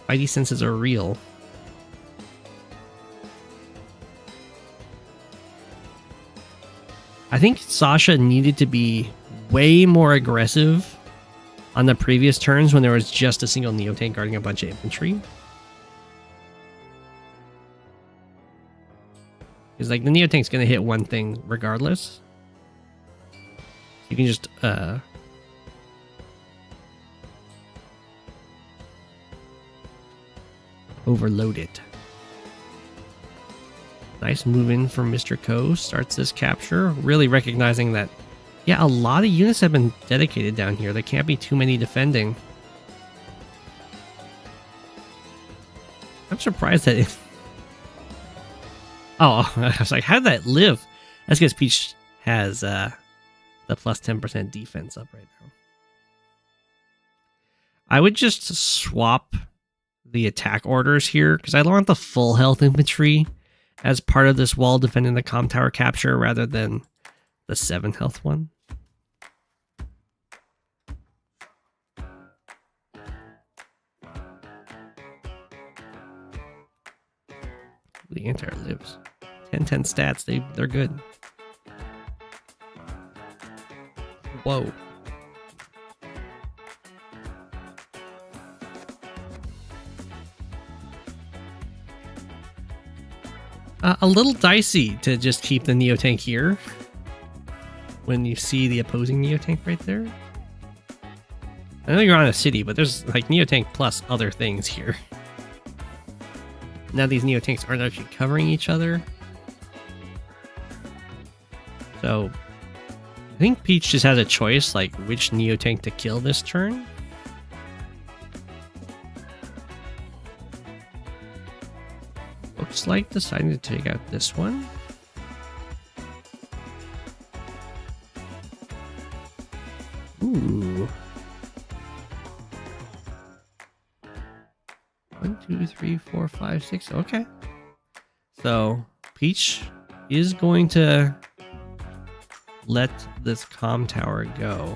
Spidey senses are real. I think Sasha needed to be way more aggressive on the previous turns when there was just a single Neo tank guarding a bunch of infantry. Because like the Neo tank's gonna hit one thing regardless. You can just overload it. Nice move in from Mr. Ko. Starts this capture. Really recognizing that, yeah, a lot of units have been dedicated down here. There can't be too many defending. I'm surprised that it... Oh, I was like, how did that live? That's because Peach has the plus 10% defense up right now. I would just swap the attack orders here because I want the full health infantry as part of this wall defending the comm tower capture rather than the 7 health one. The anti-air lives. 10-10 stats, they're good. Whoa. a little dicey to just keep the Neotank here when you see the opposing Neotank right there. I know you're on a city, but there's like Neotank plus other things here. Now these Neotanks aren't actually covering each other. So I think Peach just has a choice, like which Neotank to kill this turn. Looks like deciding to take out this one. Ooh. 1, 2, 3, 4, 5, 6. Okay. So Peach is going to let this comm tower go.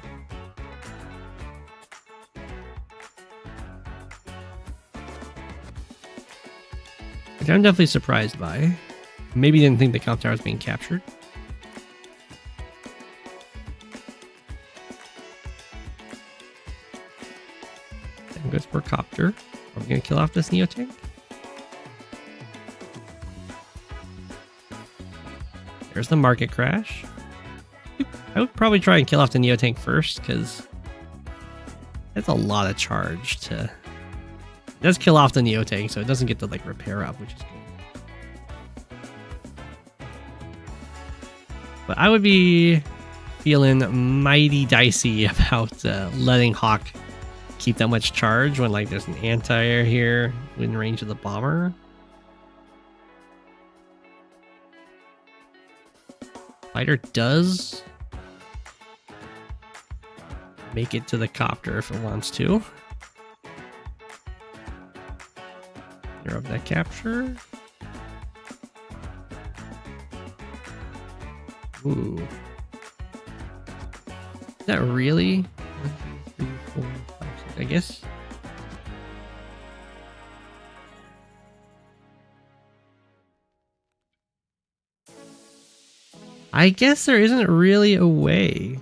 Which I'm definitely surprised by. Maybe didn't think the comm tower was being captured. Then goes for copter. Are we gonna kill off this Neotank? There's the market crash. I would probably try and kill off the Neotank first, because that's a lot of charge to... It does kill off the Neotank, so it doesn't get to like repair up, which is good. But I would be feeling mighty dicey about letting Hawke keep that much charge when like there's an anti-air here within range of the bomber. Fighter does make it to the copter if it wants to. Of that capture. Ooh. Is that really? 1, 2, 3, 4, 5, 6, I guess. I guess there isn't really a way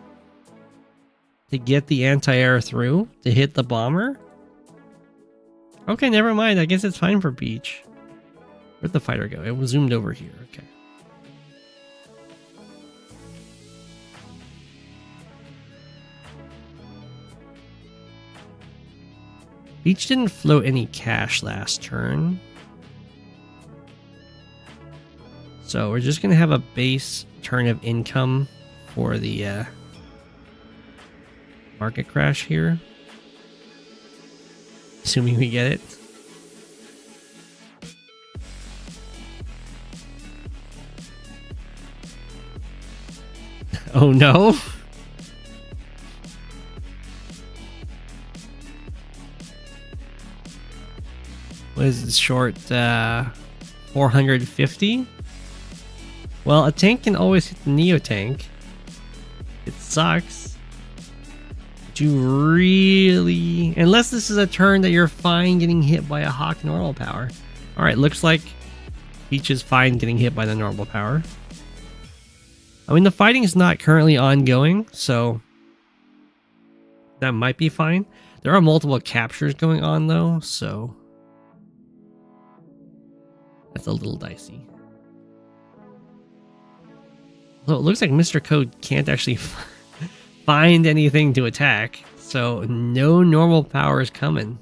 to get the anti-air through to hit the bomber. Okay, never mind. I guess it's fine for Peach. Where'd the fighter go? It was zoomed over here. Okay. Peach didn't float any cash last turn. So we're just going to have a base turn of income for the market crash here. Assuming we get it. Oh no. What is it? Short 450? Well, a tank can always hit the Neotank. It sucks. You really... Unless this is a turn that you're fine getting hit by a Hawke normal power. Alright, looks like Peach is fine getting hit by the normal power. I mean, the fighting is not currently ongoing, so that might be fine. There are multiple captures going on, though, so that's a little dicey. Although it looks like Mr.Ko can't actually find anything to attack, so no normal power is coming.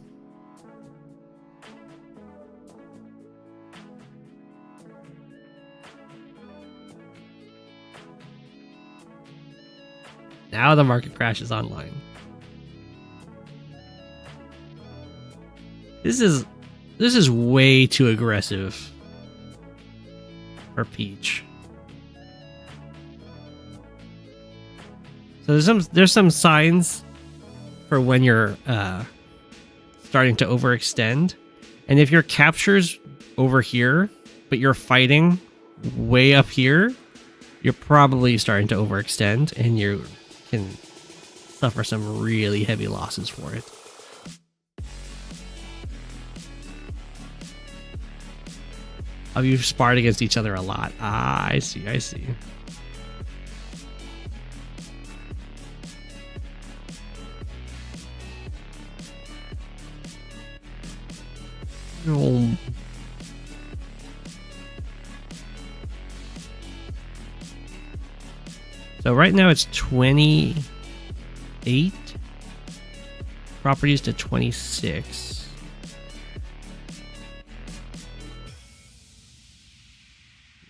Now the market crash is online. This is way too aggressive for Peach. So there's some signs for when you're starting to overextend, and if your capture's over here, but you're fighting way up here, you're probably starting to overextend, and you can suffer some really heavy losses for it. Oh, you've sparred against each other a lot. Ah, I see, I see. Oh. So right now it's 28 properties to 26.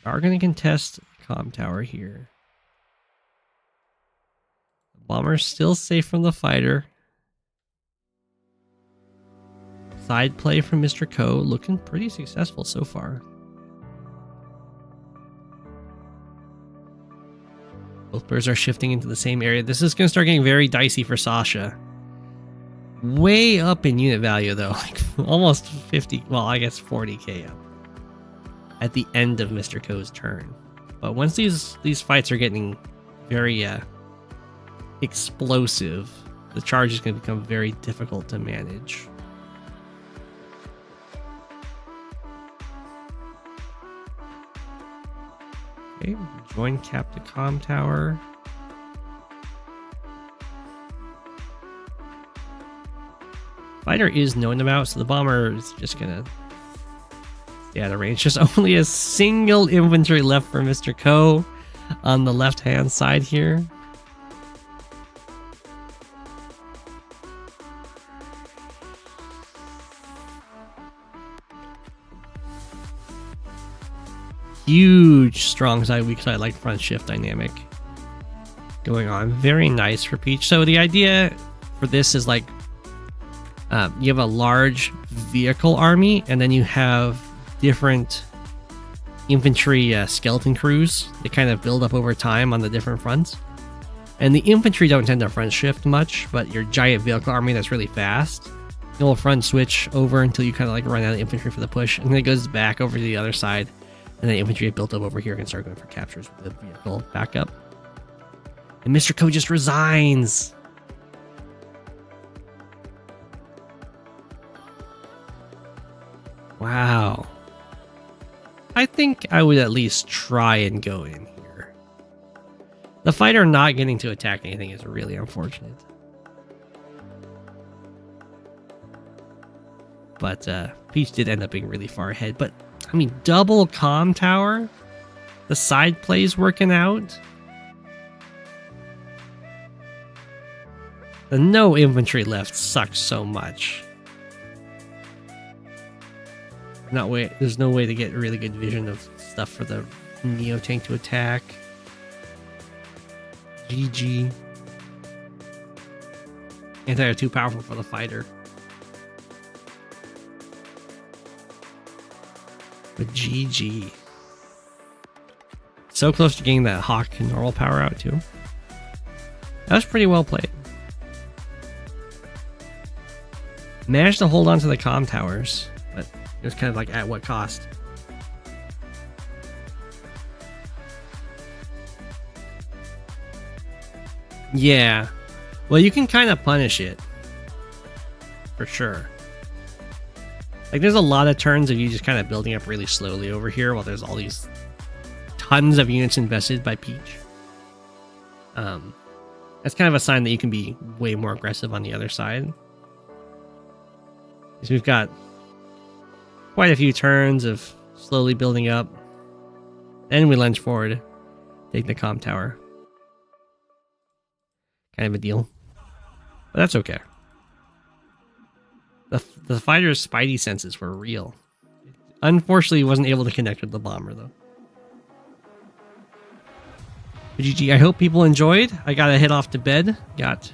We are going to contest the comm tower here. The bomber's still safe from the fighter. Side play from Mr.Ko, looking pretty successful so far. Both birds are shifting into the same area. This is going to start getting very dicey for Sasha. Way up in unit value though, like almost 50, well I guess 40k up at the end of Mr.Ko's turn. But once these fights are getting very explosive, the charge is going to become very difficult to manage. Okay, join cap to comm tower. Fighter is known about, so the bomber is just gonna stay out of range. There's only a single infantry left for Mr.Ko on the left-hand side here. Huge strong side, weak side, like front shift dynamic going on. Very nice for Peach. So the idea for this is like you have a large vehicle army, and then you have different infantry skeleton crews that kind of build up over time on the different fronts. And the infantry don't tend to front shift much, but your giant vehicle army that's really fast, you'll front switch over until you kind of like run out of infantry for the push, and then it goes back over to the other side, and then infantry built up over here can start going for captures with the vehicle backup. And Mr.Ko just resigns. Wow. I think I would at least try and go in here. The fighter not getting to attack anything is really unfortunate. But Peach did end up being really far ahead. But, I mean, double comm tower? The side plays working out? The no infantry left sucks so much. There's no way to get a really good vision of stuff for the Neo tank to attack. GG. Anti-air too powerful for the fighter. But GG. So close to getting that Hawke normal power out too. That was pretty well played. Managed to hold on to the comm towers, but it was kind of like at what cost? Yeah. Well, you can kind of punish it. For sure. Like, there's a lot of turns of you just kind of building up really slowly over here while there's all these tons of units invested by Peach. That's kind of a sign that you can be way more aggressive on the other side. Because we've got quite a few turns of slowly building up. Then we lunge forward, take the comm tower. Kind of a deal. But that's okay. The fighter's spidey senses were real. Unfortunately, he wasn't able to connect with the bomber, though. But GG, I hope people enjoyed. I gotta head off to bed. Got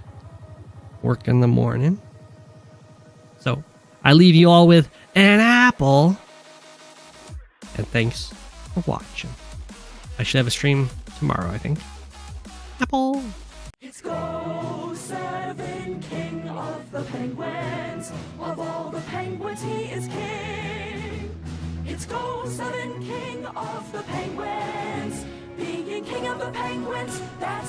work in the morning. So, I leave you all with an apple. And thanks for watching. I should have a stream tomorrow, I think. Apple! It's Go7, king of the penguins. Of all the penguins, he is king. It's Go7, king of the penguins. Being king of the penguins, that's